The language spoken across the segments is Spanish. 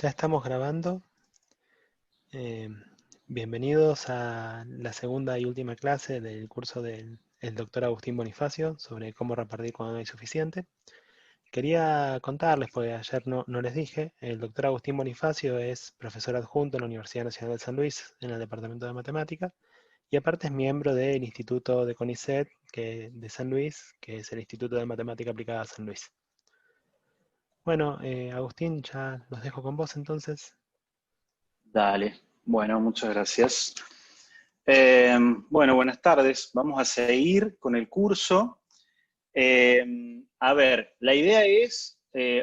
Ya estamos grabando. Eh, Bienvenidos a la segunda y última clase del curso del el doctor Agustín Bonifacio sobre cómo repartir cuando no hay suficiente. Quería contarles, porque ayer no les dije, el doctor Agustín Bonifacio es profesor adjunto en la Universidad Nacional de San Luis en el Departamento de Matemática y aparte es miembro del Instituto de CONICET de San Luis, que es el Instituto de Matemática Aplicada San Luis. Bueno, Agustín, ya los dejo con vos entonces. Dale, bueno, muchas gracias. Bueno, buenas tardes. Vamos a seguir con el curso. A ver, la idea es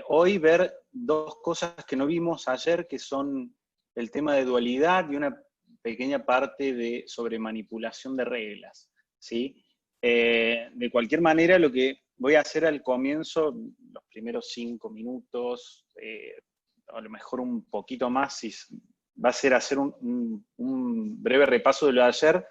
hoy ver dos cosas que no vimos ayer, que son el tema de dualidad y una pequeña parte sobre manipulación de reglas, ¿sí? De cualquier manera, lo que voy a hacer al comienzo, los primeros 5 minutos, a lo mejor un poquito más, si va a ser hacer un breve repaso de lo de ayer,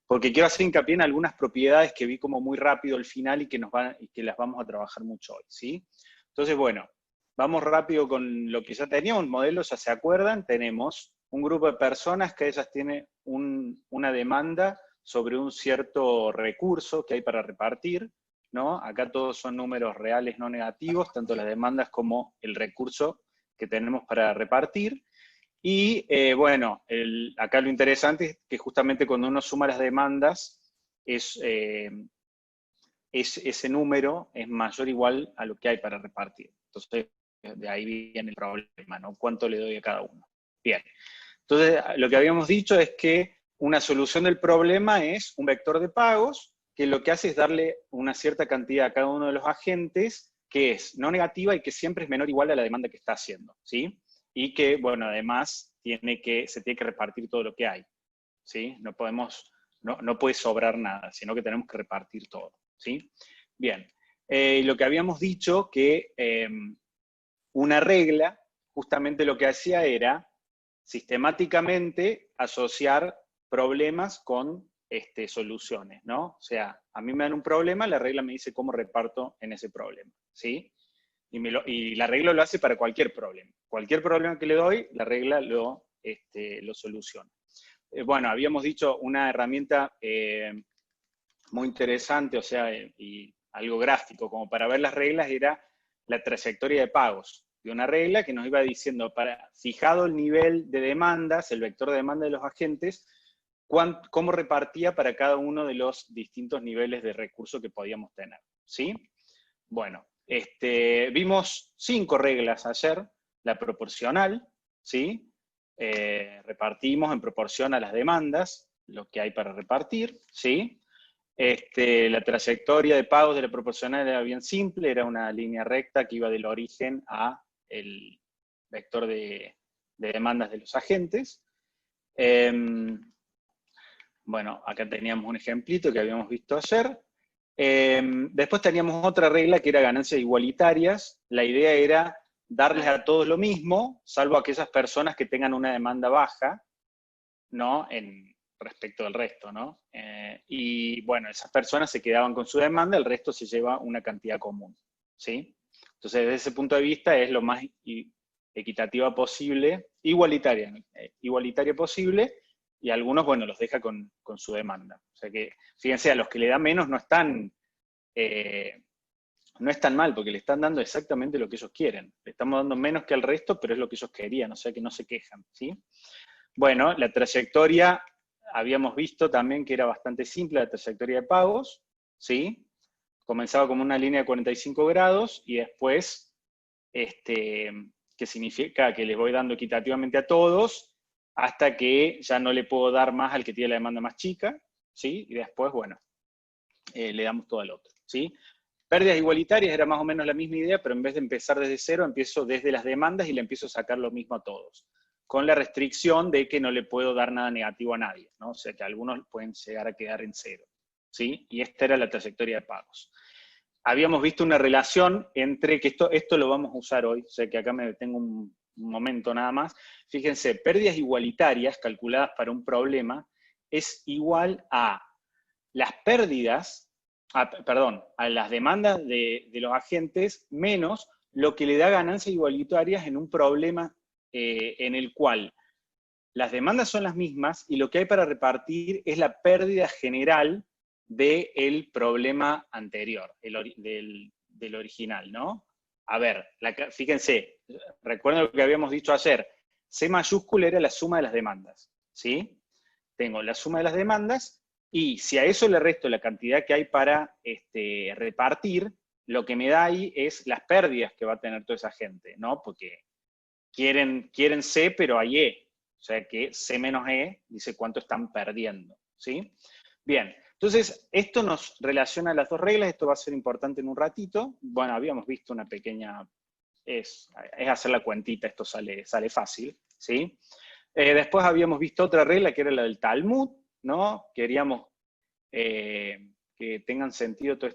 porque quiero hacer hincapié en algunas propiedades que vi como muy rápido al final y que las vamos a trabajar mucho hoy, ¿sí? Entonces, bueno, vamos rápido con lo que ya teníamos, un modelo, ya se acuerdan, tenemos un grupo de personas que ellas tienen una demanda sobre un cierto recurso que hay para repartir, ¿no? Acá todos son números reales no negativos, tanto las demandas como el recurso que tenemos para repartir. Y bueno, acá lo interesante es que justamente cuando uno suma las demandas, ese número es mayor o igual a lo que hay para repartir. Entonces, de ahí viene el problema, ¿no? ¿Cuánto le doy a cada uno? Bien. Entonces, lo que habíamos dicho es que una solución del problema es un vector de pagos, que lo que hace es darle una cierta cantidad a cada uno de los agentes, que es no negativa y que siempre es menor o igual a la demanda que está haciendo, ¿sí? Y que, bueno, además se tiene que repartir todo lo que hay, ¿sí? No puede sobrar nada, sino que tenemos que repartir todo, ¿sí? Bien, lo que habíamos dicho que una regla justamente lo que hacía era sistemáticamente asociar problemas con soluciones, ¿no? O sea, a mí me dan un problema, la regla me dice cómo reparto en ese problema, ¿sí? Y la regla lo hace para cualquier problema. Cualquier problema que le doy, la regla lo soluciona. Bueno, habíamos dicho una herramienta muy interesante, o sea, y algo gráfico, como para ver las reglas, era la trayectoria de pagos de una regla que nos iba diciendo, fijado el nivel de demandas, el vector de demanda de los agentes, cómo repartía para cada uno de los distintos niveles de recursos que podíamos tener, ¿sí? Bueno, vimos 5 reglas ayer, la proporcional, ¿sí? Repartimos en proporción a las demandas, lo que hay para repartir, ¿sí? La trayectoria de pagos de la proporcional era bien simple, era una línea recta que iba del origen a el vector de demandas de los agentes. Bueno, acá teníamos un ejemplito que habíamos visto ayer. Después teníamos otra regla que era ganancias igualitarias. La idea era darles a todos lo mismo, salvo a aquellas personas que tengan una demanda baja, ¿no? Respecto del resto, ¿no? Y bueno, esas personas se quedaban con su demanda, el resto se lleva una cantidad común, ¿sí? Entonces, desde ese punto de vista es lo más equitativa posible, igualitaria posible, y algunos, bueno, los deja con su demanda. O sea que, fíjense, a los que le da menos eh, no es tan mal, porque le están dando exactamente lo que ellos quieren. Le estamos dando menos que al resto, pero es lo que ellos querían, o sea que no se quejan, ¿sí? Bueno, la trayectoria, habíamos visto también que era bastante simple, la trayectoria de pagos, ¿sí? Comenzaba como una línea de 45 grados y después, que significa que les voy dando equitativamente a todos hasta que ya no le puedo dar más al que tiene la demanda más chica, ¿sí? Y después, bueno, le damos todo al otro, ¿sí? Pérdidas igualitarias era más o menos la misma idea, pero en vez de empezar desde cero, empiezo desde las demandas y le empiezo a sacar lo mismo a todos, con la restricción de que no le puedo dar nada negativo a nadie, ¿no? O sea que algunos pueden llegar a quedar en cero, ¿sí? Y esta era la trayectoria de pagos. Habíamos visto una relación entre, que esto lo vamos a usar hoy, o sea que acá me tengo un momento nada más. Fíjense, pérdidas igualitarias calculadas para un problema es igual a las pérdidas, a las demandas de los agentes menos lo que le da ganancias igualitarias en un problema en el cual las demandas son las mismas y lo que hay para repartir es la pérdida general del problema anterior, del original, ¿no? A ver, fíjense, recuerden lo que habíamos dicho ayer, C mayúscula era la suma de las demandas, ¿sí? Tengo la suma de las demandas y si a eso le resto la cantidad que hay para repartir, lo que me da ahí es las pérdidas que va a tener toda esa gente, ¿no? Porque quieren C, pero hay E. O sea que C menos E dice cuánto están perdiendo, ¿sí? Bien, entonces esto nos relaciona a las dos reglas, esto va a ser importante en un ratito. Bueno, habíamos visto una pequeña, es hacer la cuentita, esto sale fácil, ¿sí? Después habíamos visto otra regla que era la del Talmud, ¿no? Queríamos que tengan sentido todas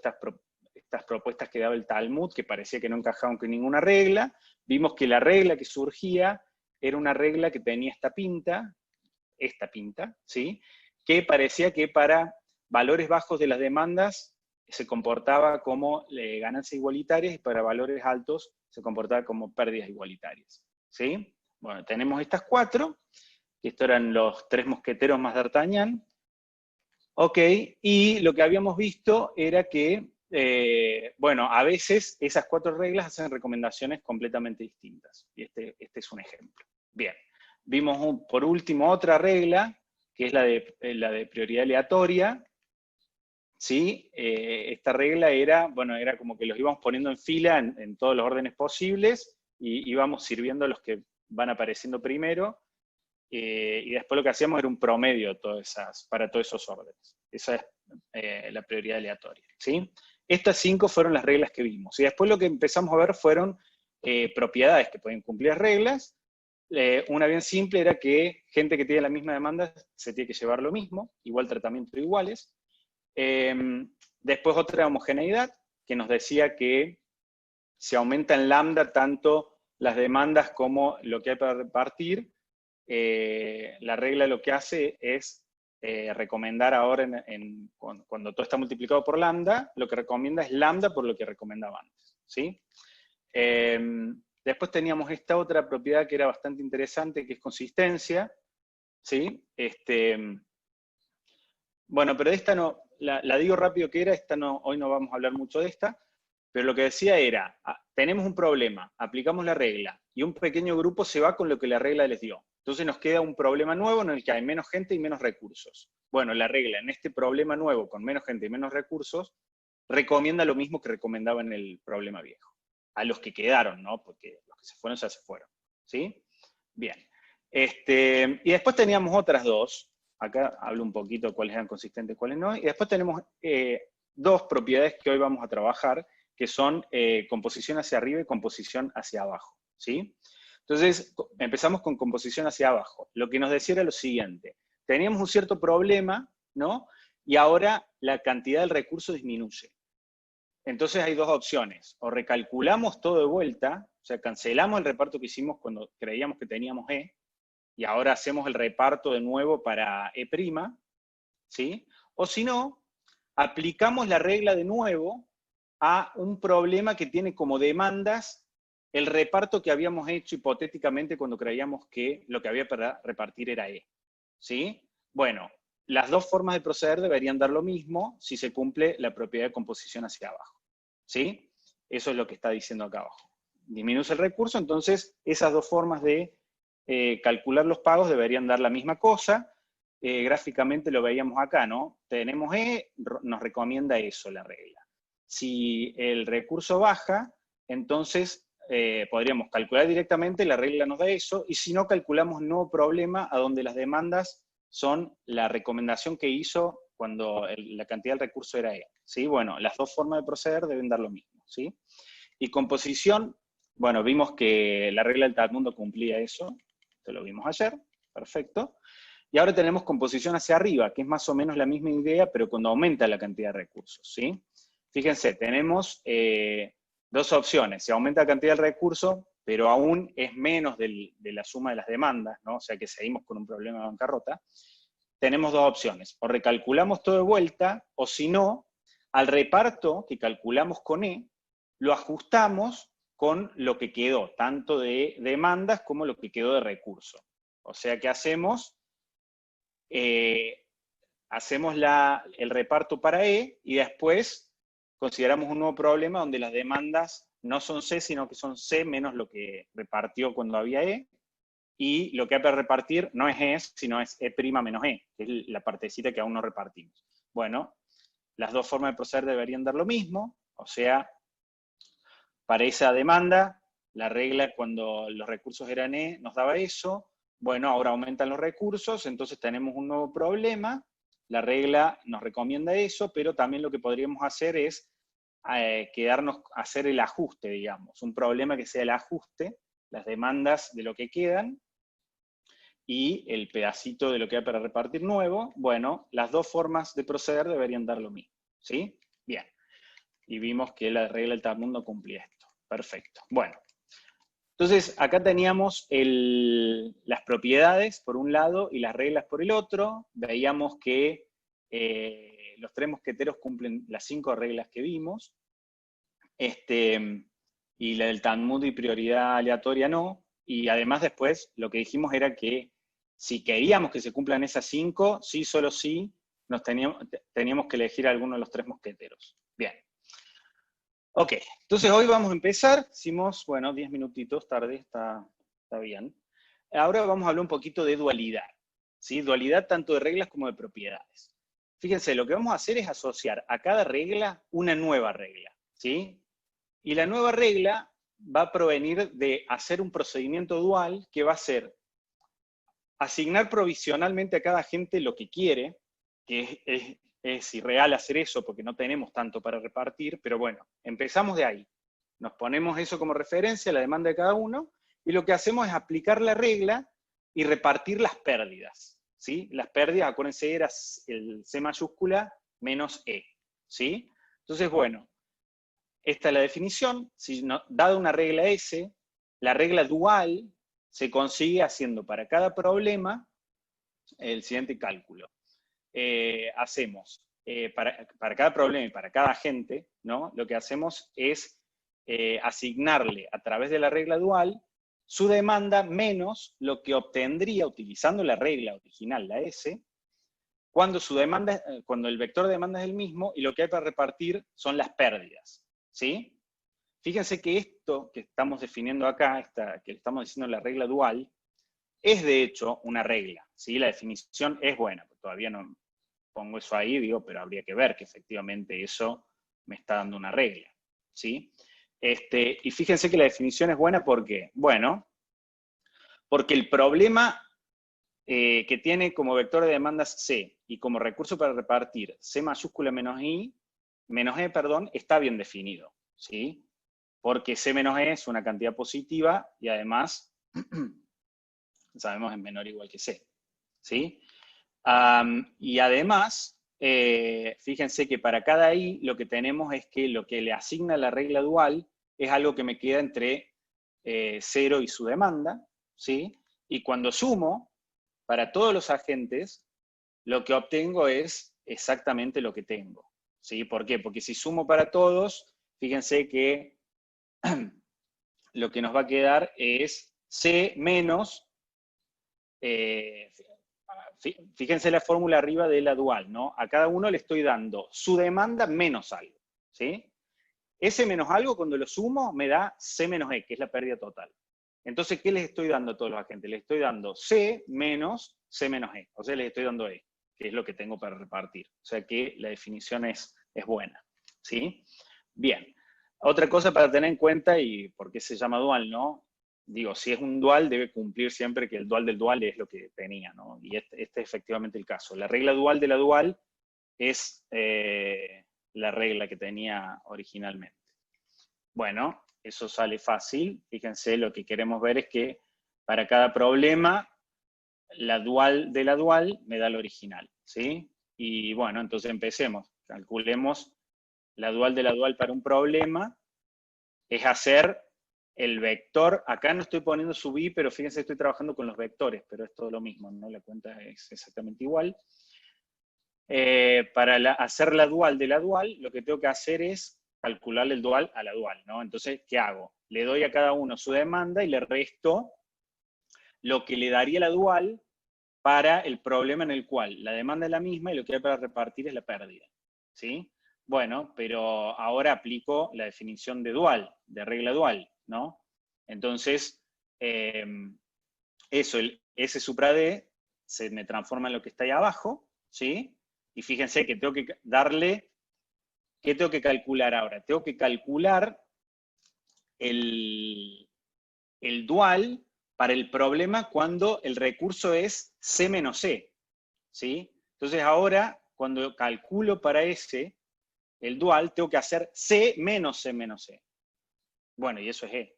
estas propuestas que daba el Talmud, que parecía que no encajaban con ninguna regla. Vimos que la regla que surgía era una regla que tenía esta pinta, ¿sí? Que parecía que para valores bajos de las demandas se comportaba como ganancias igualitarias y para valores altos se comportaba como pérdidas igualitarias, ¿sí? Bueno, tenemos estas cuatro, que estos eran los tres mosqueteros más D'Artagnan. Ok, y lo que habíamos visto era que, bueno, a veces esas cuatro reglas hacen recomendaciones completamente distintas. Y este es un ejemplo. Bien, vimos por último otra regla, que es la de prioridad aleatoria. ¿Sí? Esta regla era, bueno, era como que los íbamos poniendo en fila en todos los órdenes posibles y íbamos sirviendo a los que van apareciendo primero. Y después lo que hacíamos era un promedio para todos esos órdenes. Esa es la prioridad aleatoria, ¿sí? Estas 5 fueron las reglas que vimos. Y después lo que empezamos a ver fueron propiedades que pueden cumplir reglas. Una bien simple era que gente que tiene la misma demanda se tiene que llevar lo mismo, igual tratamiento iguales. Después otra homogeneidad, que nos decía que se aumenta en lambda tanto las demandas como lo que hay para repartir. La regla lo que hace es recomendar ahora, cuando todo está multiplicado por lambda, lo que recomienda es lambda por lo que recomendaba antes, ¿sí? Después teníamos esta otra propiedad que era bastante interesante, que es consistencia, ¿sí? Bueno, pero esta no, la digo rápido que era, hoy no vamos a hablar mucho de esta, pero lo que decía era, tenemos un problema, aplicamos la regla, y un pequeño grupo se va con lo que la regla les dio. Entonces nos queda un problema nuevo en el que hay menos gente y menos recursos. Bueno, la regla en este problema nuevo, con menos gente y menos recursos, recomienda lo mismo que recomendaba en el problema viejo. A los que quedaron, ¿no? Porque los que se fueron ya se fueron, ¿sí? Bien. Y después teníamos otras dos. Acá hablo un poquito de cuáles eran consistentes y cuáles no. Y después tenemos dos propiedades que hoy vamos a trabajar, que son composición hacia arriba y composición hacia abajo, ¿sí? Entonces, empezamos con composición hacia abajo. Lo que nos decía era lo siguiente. Teníamos un cierto problema, ¿no? Y ahora la cantidad del recurso disminuye. Entonces hay dos opciones. O recalculamos todo de vuelta, o sea, cancelamos el reparto que hicimos cuando creíamos que teníamos E, y ahora hacemos el reparto de nuevo para E', ¿sí? O si no, aplicamos la regla de nuevo a un problema que tiene como demandas el reparto que habíamos hecho hipotéticamente cuando creíamos que lo que había para repartir era E, ¿sí? Bueno, las dos formas de proceder deberían dar lo mismo si se cumple la propiedad de composición hacia abajo, ¿sí? Eso es lo que está diciendo acá abajo. Disminuye el recurso, entonces esas dos formas de calcular los pagos deberían dar la misma cosa. Gráficamente lo veíamos acá, ¿no? Tenemos E, nos recomienda eso la regla. Si el recurso baja, entonces podríamos calcular directamente, la regla nos da eso, y si no, calculamos un nuevo problema a donde las demandas son la recomendación que hizo cuando la cantidad del recurso era E, ¿sí? Bueno, las dos formas de proceder deben dar lo mismo, ¿sí? Y composición, bueno, vimos que la regla del Talmud cumplía eso, esto lo vimos ayer, perfecto. Y ahora tenemos composición hacia arriba, que es más o menos la misma idea, pero cuando aumenta la cantidad de recursos, ¿sí? Fíjense, tenemos dos opciones. Se aumenta la cantidad del recurso, pero aún es menos de la suma de las demandas, ¿no? O sea que seguimos con un problema de bancarrota. Tenemos dos opciones. O recalculamos todo de vuelta, o si no, al reparto que calculamos con E, lo ajustamos con lo que quedó, tanto de demandas como lo que quedó de recurso. O sea que hacemos el reparto para E y después consideramos un nuevo problema donde las demandas no son C, sino que son C menos lo que repartió cuando había E, y lo que hay para repartir no es E, sino es E' menos E, que es la partecita que aún no repartimos. Bueno, las dos formas de proceder deberían dar lo mismo, o sea, para esa demanda, la regla cuando los recursos eran E nos daba eso. Bueno, ahora aumentan los recursos, entonces tenemos un nuevo problema. La regla nos recomienda eso, pero también lo que podríamos hacer es hacer el ajuste, digamos. Un problema que sea el ajuste, las demandas de lo que quedan y el pedacito de lo que hay para repartir nuevo. Bueno, las dos formas de proceder deberían dar lo mismo. ¿Sí? Bien. Y vimos que la regla del Talmud no cumplía esto. Perfecto. Bueno, entonces acá teníamos las propiedades por un lado y las reglas por el otro. Veíamos que los tres mosqueteros cumplen las 5 reglas que vimos. Y la del Talmud y prioridad aleatoria no. Y además después lo que dijimos era que si queríamos que se cumplan esas 5, sí, solo sí, teníamos que elegir a alguno de los 3 mosqueteros. Bien. Ok, entonces hoy vamos a empezar. Hicimos, bueno, 10 minutitos tarde, está bien. Ahora vamos a hablar un poquito de dualidad. ¿Sí? Dualidad tanto de reglas como de propiedades. Fíjense, lo que vamos a hacer es asociar a cada regla una nueva regla. ¿Sí? Y la nueva regla va a provenir de hacer un procedimiento dual que va a ser asignar provisionalmente a cada agente lo que quiere, que es irreal hacer eso porque no tenemos tanto para repartir, pero bueno, empezamos de ahí. Nos ponemos eso como referencia, la demanda de cada uno, y lo que hacemos es aplicar la regla y repartir las pérdidas. ¿Sí? Las pérdidas, acuérdense, era el C mayúscula menos E. ¿Sí? Entonces, bueno, esta es la definición. Si dada una regla S, la regla dual se consigue haciendo para cada problema el siguiente cálculo. Hacemos, para cada problema y para cada agente, ¿no? Lo que hacemos es asignarle a través de la regla dual su demanda menos lo que obtendría utilizando la regla original, la S, cuando el vector de demanda es el mismo y lo que hay para repartir son las pérdidas. ¿Sí? Fíjense que esto que estamos definiendo acá, que le estamos diciendo la regla dual, es de hecho una regla. ¿Sí? La definición es buena, todavía no pongo eso ahí, digo, pero habría que ver que efectivamente eso me está dando una regla. ¿Sí? Y fíjense que la definición es buena porque, bueno, porque el problema que tiene como vector de demandas C y como recurso para repartir C mayúscula menos E, perdón, está bien definido, ¿sí? Porque C menos E es una cantidad positiva y además sabemos es menor o igual que C, ¿sí? Y además, fíjense que para cada I lo que tenemos es que lo que le asigna la regla dual es algo que me queda entre 0 y su demanda, ¿sí? Y cuando sumo, para todos los agentes, lo que obtengo es exactamente lo que tengo. ¿Sí? ¿Por qué? Porque si sumo para todos, fíjense que lo que nos va a quedar es C menos, fíjense la fórmula arriba de la dual, ¿no? A cada uno le estoy dando su demanda menos algo. ¿Sí? Ese menos algo, cuando lo sumo, me da C menos E, que es la pérdida total. Entonces, ¿qué les estoy dando a todos los agentes? Les estoy dando C menos C menos E. O sea, les estoy dando E, que es lo que tengo para repartir. O sea que la definición es buena. ¿Sí? Bien. Otra cosa para tener en cuenta, y por qué se llama dual, ¿no? Digo, si es un dual, debe cumplir siempre que el dual del dual es lo que tenía, ¿no? Y este es efectivamente el caso. La regla dual de la dual es la regla que tenía originalmente. Bueno, eso sale fácil. Fíjense, lo que queremos ver es que para cada problema, la dual de la dual me da la original, ¿sí? Y bueno, entonces empecemos. Calculemos la dual de la dual para un problema. Es hacer el vector. Acá no estoy poniendo sub i, pero fíjense, estoy trabajando con los vectores, pero es todo lo mismo, ¿no? La cuenta es exactamente igual. Para hacer la dual de la dual, lo que tengo que hacer es calcularle el dual a la dual, ¿no? Entonces, ¿qué hago? Le doy a cada uno su demanda y le resto lo que le daría la dual para el problema en el cual la demanda es la misma y lo que hay para repartir es la pérdida, ¿sí? Bueno, pero ahora aplico la definición de dual, de regla dual, ¿no? Entonces, eso, el S supra D se me transforma en lo que está ahí abajo, ¿sí? Y fíjense que tengo que darle, ¿qué tengo que calcular ahora? Tengo que calcular el dual para el problema cuando el recurso es C menos C, ¿sí? Entonces ahora, cuando calculo para S, el dual, tengo que hacer C menos C menos C. Bueno, y eso es E.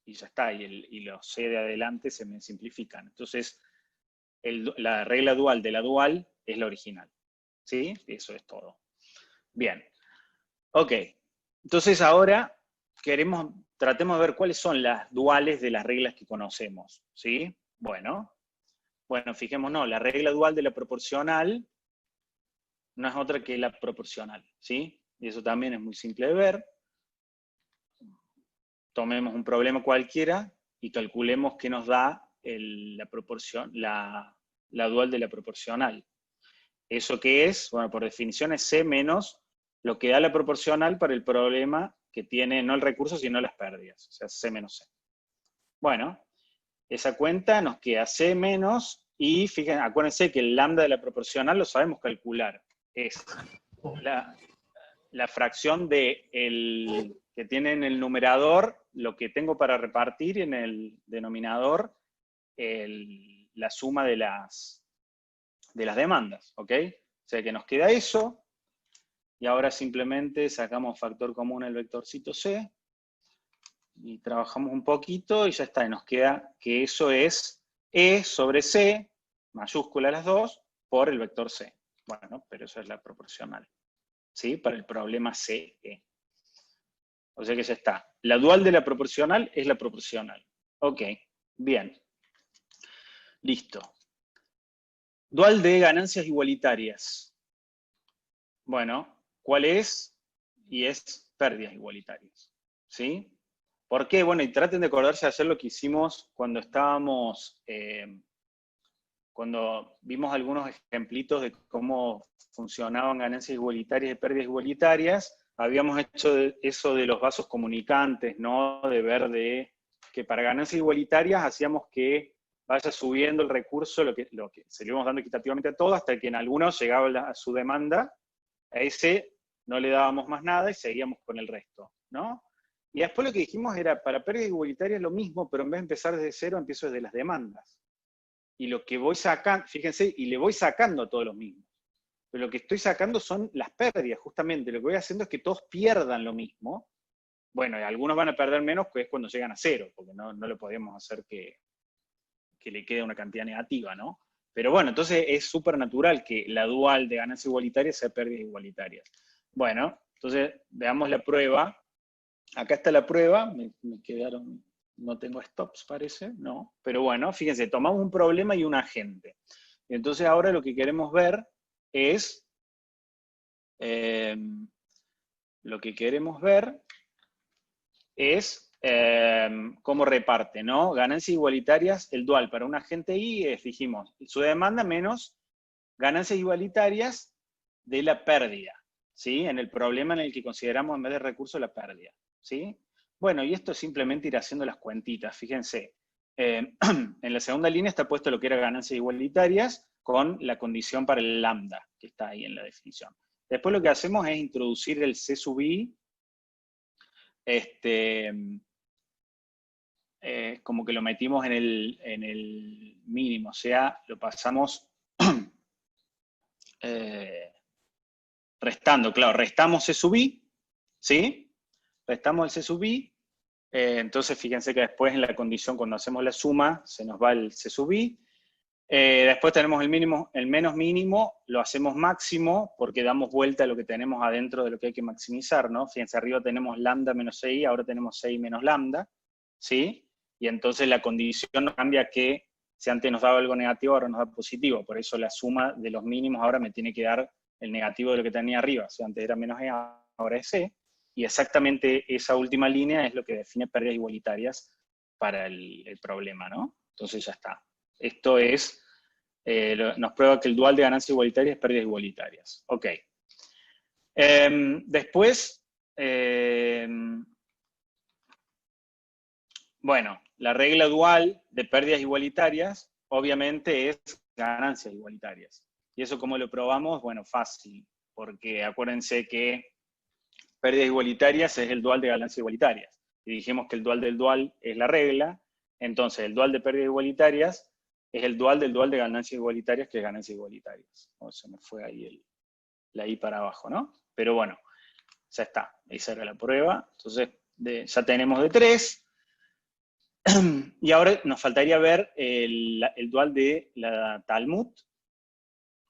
Y ya está, y los C de adelante se me simplifican. Entonces, la regla dual de la dual es la original, ¿sí? Eso es todo. Bien. Ok. Entonces ahora tratemos de ver cuáles son las duales de las reglas que conocemos, ¿sí? Bueno, fijémonos, la regla dual de la proporcional no es otra que la proporcional, ¿sí? Y eso también es muy simple de ver. Tomemos un problema cualquiera y calculemos qué nos da la dual de la proporcional. ¿Eso qué es? Bueno, por definición es C menos lo que da la proporcional para el problema que tiene no el recurso, sino las pérdidas. O sea, C menos C. Bueno, esa cuenta nos queda C menos, y fíjense, acuérdense que el lambda de la proporcional lo sabemos calcular. Es la fracción que tiene en el numerador lo que tengo para repartir, y en el denominador la suma de las demandas, ¿ok? O sea que nos queda eso, y ahora simplemente sacamos factor común el vectorcito C, y trabajamos un poquito, y ya está, y nos queda que eso es E sobre C, mayúscula las dos, por el vector C. Bueno, pero eso es la proporcional, ¿sí? Para el problema CE. O sea que ya está. La dual de la proporcional es la proporcional. Ok, bien. Listo. Dual de ganancias igualitarias. Bueno, ¿cuál es? Y es pérdidas igualitarias, ¿sí? ¿Por qué? Bueno, y traten de acordarse de hacer lo que hicimos cuando cuando vimos algunos ejemplitos de cómo funcionaban ganancias igualitarias y pérdidas igualitarias. Habíamos hecho eso de los vasos comunicantes, ¿no? De ver que para ganancias igualitarias hacíamos que vaya subiendo el recurso, lo que se le íbamos dando equitativamente a todo, hasta que en algunos llegaba a su demanda, a ese no le dábamos más nada y seguíamos con el resto, ¿no? Y después lo que dijimos era, para pérdidas igualitarias lo mismo, pero en vez de empezar desde cero, empiezo desde las demandas. Y lo que voy sacando, fíjense, y le voy sacando a todos los mismos. Pero lo que estoy sacando son las pérdidas, justamente. Lo que voy haciendo es que todos pierdan lo mismo. Bueno, y algunos van a perder menos, que es cuando llegan a cero, porque no le podemos hacer que le quede una cantidad negativa, ¿no? Pero bueno, entonces es súper natural que la dual de ganancias igualitarias sea pérdidas igualitarias. Bueno, entonces veamos la prueba. Acá está la prueba, me quedaron, no tengo stops parece, no, pero bueno, fíjense, tomamos un problema y un agente. Entonces ahora lo que queremos ver es, cómo reparte, ¿no? Ganancias igualitarias, el dual para un agente I es, dijimos, su demanda menos ganancias igualitarias de la pérdida, ¿sí? En el problema en el que consideramos en vez de recurso la pérdida, ¿sí? Bueno, y esto es simplemente ir haciendo las cuentitas, fíjense. En la segunda línea está puesto lo que era ganancias igualitarias con la condición para el lambda, que está ahí en la definición. Después lo que hacemos es introducir el C sub I, como que lo metimos en el mínimo, o sea, lo pasamos restando, claro, restamos C sub I, ¿sí? Restamos el C sub I, entonces fíjense que después en la condición cuando hacemos la suma se nos va el C sub I. Después tenemos el mínimo, el menos mínimo, lo hacemos máximo porque damos vuelta a lo que tenemos adentro de lo que hay que maximizar, ¿no? Fíjense, arriba tenemos lambda menos CI, ahora tenemos CI menos lambda, ¿sí? Y entonces la condición nos cambia que si antes nos daba algo negativo, ahora nos da positivo. Por eso la suma de los mínimos ahora me tiene que dar el negativo de lo que tenía arriba. Si antes era menos E, ahora es C. y exactamente esa última línea es lo que define pérdidas igualitarias para el problema, ¿no? Entonces ya está. Esto es, nos prueba que el dual de ganancias igualitarias es pérdidas igualitarias. Ok. Después, bueno, la regla dual de pérdidas igualitarias obviamente es ganancias igualitarias. ¿Y eso cómo lo probamos? Bueno, fácil, porque acuérdense que pérdidas igualitarias es el dual de ganancias igualitarias. Y dijimos que el dual del dual es la regla, entonces el dual de pérdidas igualitarias es el dual del dual de ganancias igualitarias, que es ganancias igualitarias. Oh, se me fue ahí la I para abajo, ¿no? Pero bueno, ya está, esa era la prueba. Entonces, ya tenemos de 3. Y ahora nos faltaría ver el dual de la Talmud,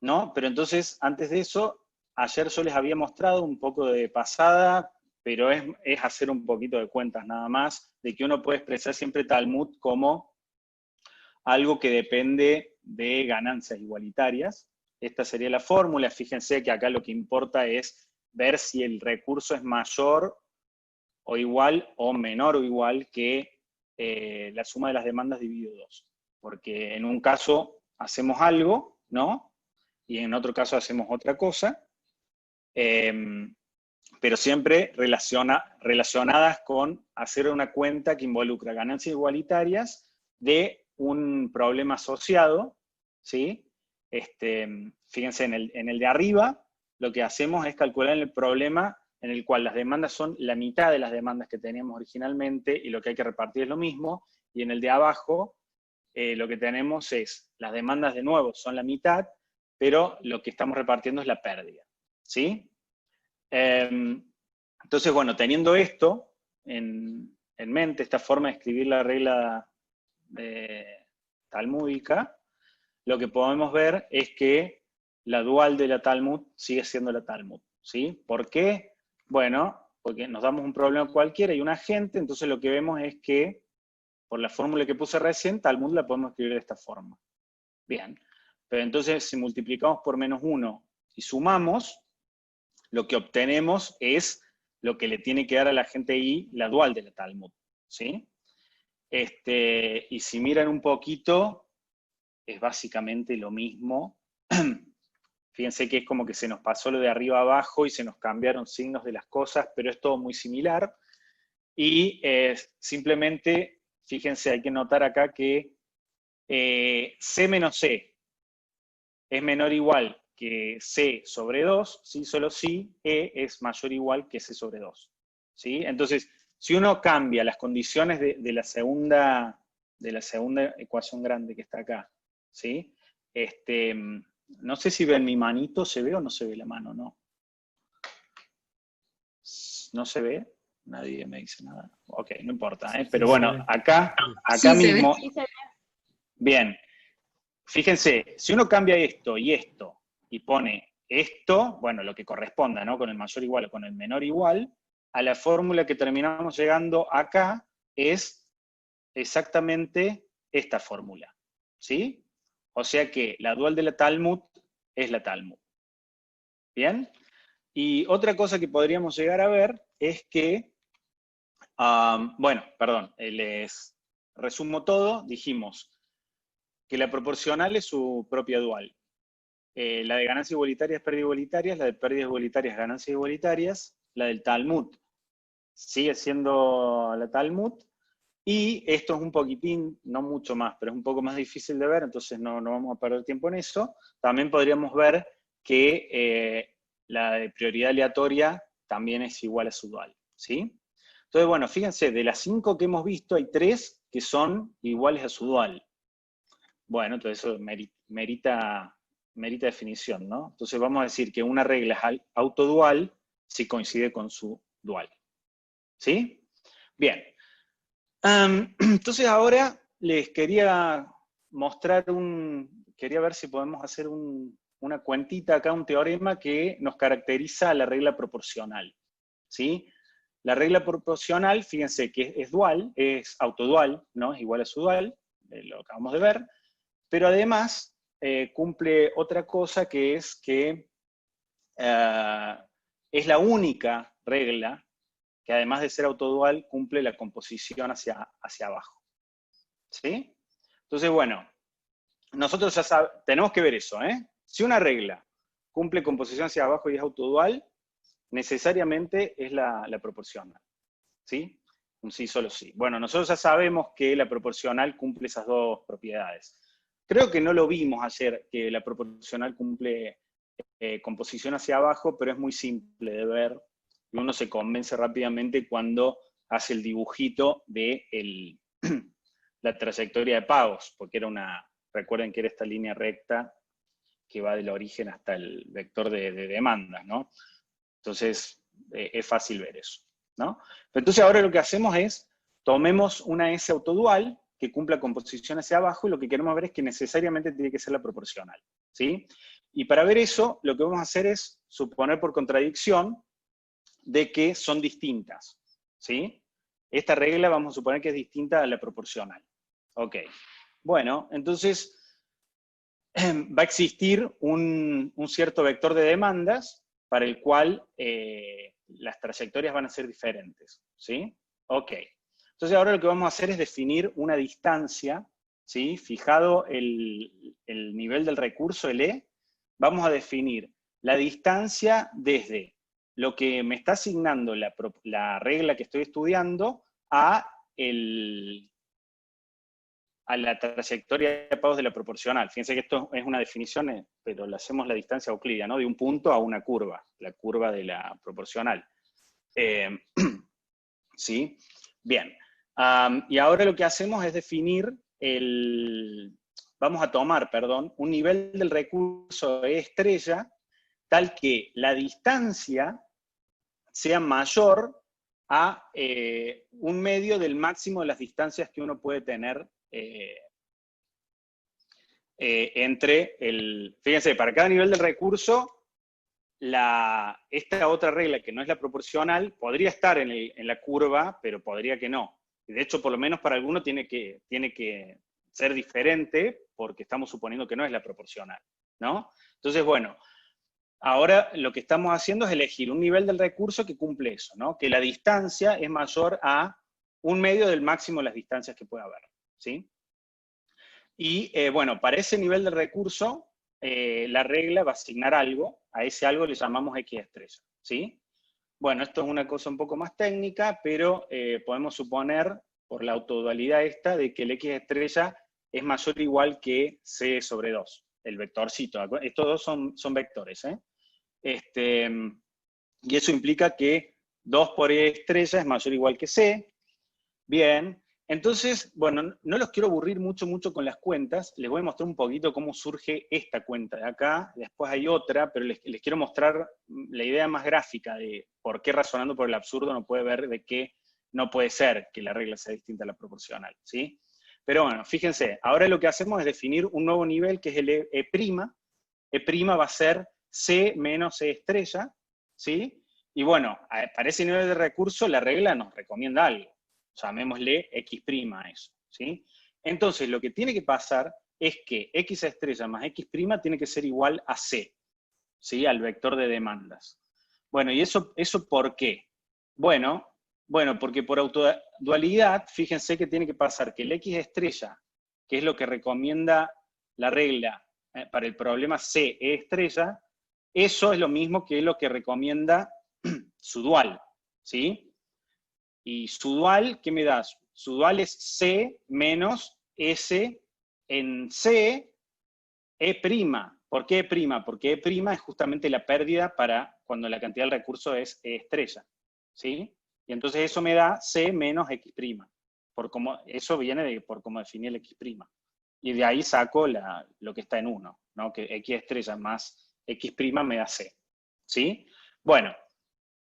¿no? Pero entonces, antes de eso, ayer yo les había mostrado un poco de pasada, pero es hacer un poquito de cuentas nada más, de que uno puede expresar siempre Talmud como algo que depende de ganancias igualitarias. Esta sería la fórmula. Fíjense que acá lo que importa es ver si el recurso es mayor o igual o menor o igual que la suma de las demandas dividido 2. Porque en un caso hacemos algo, ¿no? Y en otro caso hacemos otra cosa, pero siempre relacionadas con hacer una cuenta que involucra ganancias igualitarias de un problema asociado, ¿sí? Fíjense, en el de arriba, lo que hacemos es calcular el problema en el cual las demandas son la mitad de las demandas que teníamos originalmente y lo que hay que repartir es lo mismo, y en el de abajo lo que tenemos es, las demandas de nuevo son la mitad, pero lo que estamos repartiendo es la pérdida, ¿sí? Entonces, bueno, teniendo esto en mente, esta forma de escribir la regla talmúdica, lo que podemos ver es que la dual de la Talmud sigue siendo la Talmud, ¿sí? ¿Por qué? Bueno, porque nos damos un problema cualquiera y un agente, entonces lo que vemos es que, por la fórmula que puse recién, Talmud la podemos escribir de esta forma. Bien, pero entonces si multiplicamos por -1 y sumamos, lo que obtenemos es lo que le tiene que dar a la agente I la dual de la Talmud, ¿sí? Y si miran un poquito, es básicamente lo mismo. Fíjense que es como que se nos pasó lo de arriba a abajo y se nos cambiaron signos de las cosas, pero es todo muy similar. Y simplemente, fíjense, hay que notar acá que C menos C es menor o igual que C sobre 2, ¿sí? Solo si E es mayor o igual que C sobre 2. ¿Sí? Entonces, si uno cambia las condiciones de la segunda ecuación grande que está acá, ¿sí? No sé si ven mi manito, ¿se ve o no se ve la mano? No. ¿No se ve? Nadie me dice nada. Ok, no importa, ¿eh? Pero bueno, acá Sí, mismo. se ve. Bien. Fíjense, si uno cambia esto y pone esto, bueno, lo que corresponda, ¿no? Con el mayor igual o con el menor igual, a la fórmula que terminamos llegando acá es exactamente esta fórmula, ¿sí? O sea que la dual de la Talmud es la Talmud. ¿Bien? Y otra cosa que podríamos llegar a ver es que, bueno, perdón, les resumo todo, dijimos que la proporcional es su propia dual. La de ganancias igualitarias, pérdidas igualitarias, la de pérdidas igualitarias, ganancias igualitarias, la del Talmud sigue siendo la Talmud, y esto es un poquitín, no mucho más, pero es un poco más difícil de ver, entonces no vamos a perder tiempo en eso. También podríamos ver que la de prioridad aleatoria también es igual a su dual, ¿sí? Entonces, bueno, fíjense, de las 5 que hemos visto, hay 3 que son iguales a su dual. Bueno, entonces eso merita definición, ¿no? Entonces vamos a decir que una regla es autodual si coincide con su dual. ¿Sí? Bien. Entonces ahora les quería mostrar quería ver si podemos hacer una cuentita acá, un teorema que nos caracteriza a la regla proporcional. ¿Sí? La regla proporcional, fíjense que es dual, es autodual, ¿no? Es igual a su dual, lo acabamos de ver, pero además cumple otra cosa, que es que es la única regla que además de ser autodual, cumple la composición hacia abajo. ¿Sí? Entonces, bueno, nosotros ya tenemos que ver eso, ¿eh? Si una regla cumple composición hacia abajo y es autodual, necesariamente es la proporcional. ¿Sí? Un sí, solo sí. Bueno, nosotros ya sabemos que la proporcional cumple esas dos propiedades. Creo que no lo vimos ayer, que la proporcional cumple composición hacia abajo, pero es muy simple de ver, y uno se convence rápidamente cuando hace el dibujito de la trayectoria de pagos, porque recuerden que era esta línea recta que va del origen hasta el vector de demandas, ¿no? Entonces, es fácil ver eso, ¿no? Entonces ahora lo que hacemos es, tomemos una S autodual que cumpla composición hacia abajo, y lo que queremos ver es que necesariamente tiene que ser la proporcional, ¿sí? Y para ver eso, lo que vamos a hacer es suponer por contradicción de que son distintas, ¿sí? Esta regla vamos a suponer que es distinta a la proporcional. Ok. Bueno, entonces va a existir un cierto vector de demandas para el cual las trayectorias van a ser diferentes, ¿sí? Ok. Entonces ahora lo que vamos a hacer es definir una distancia, ¿sí? Fijado el nivel del recurso, el E, vamos a definir la distancia desde lo que me está asignando la regla que estoy estudiando a la trayectoria de pagos de la proporcional. Fíjense que esto es una definición, pero le hacemos la distancia euclídea, ¿no? De un punto a una curva, la curva de la proporcional. ¿Sí? Bien. Y ahora lo que hacemos es definir vamos a tomar, perdón, un nivel del recurso E estrella tal que la distancia sea mayor a un medio del máximo de las distancias que uno puede tener entre fíjense, para cada nivel del recurso, esta otra regla, que no es la proporcional, podría estar en la curva, pero podría que no. De hecho, por lo menos para alguno tiene que ser diferente, porque estamos suponiendo que no es la proporcional, ¿no? Entonces, bueno, ahora lo que estamos haciendo es elegir un nivel del recurso que cumple eso, ¿no? Que la distancia es mayor a un medio del máximo de las distancias que pueda haber, ¿sí? Y bueno, para ese nivel del recurso, la regla va a asignar algo, a ese algo le llamamos X estrella, ¿sí? Bueno, esto es una cosa un poco más técnica, pero podemos suponer, por la autodualidad esta, de que el X estrella es mayor o igual que C sobre 2, el vectorcito. Estos dos son vectores, ¿eh? Y eso implica que 2 por E estrella es mayor o igual que C. Bien, entonces, bueno, no los quiero aburrir mucho con las cuentas, les voy a mostrar un poquito cómo surge esta cuenta de acá, después hay otra, pero les quiero mostrar la idea más gráfica de por qué razonando por el absurdo no puede ver de que no puede ser que la regla sea distinta a la proporcional, ¿sí? Pero bueno, fíjense, ahora lo que hacemos es definir un nuevo nivel que es el E'. E' va a ser C menos E estrella, ¿sí? Y bueno, para ese nivel de recurso la regla nos recomienda algo. Llamémosle X' a eso, ¿sí? Entonces, lo que tiene que pasar es que X estrella más X' tiene que ser igual a C, ¿sí? Al vector de demandas. Bueno, ¿y eso por qué? Bueno, porque por autodualidad, fíjense que tiene que pasar que el X estrella, que es lo que recomienda la regla para el problema C, E estrella, eso es lo mismo que lo que recomienda su dual, ¿sí? Y su dual, ¿qué me das? Su dual es C menos S en C, E'. ¿Por qué E'? Porque E' es justamente la pérdida para cuando la cantidad del recurso es E estrella, ¿sí? Y entonces eso me da C menos X'. Eso viene por cómo definí el X'. Y de ahí saco lo que está en 1, ¿no? Que X estrella más X' me da C, ¿sí? Bueno,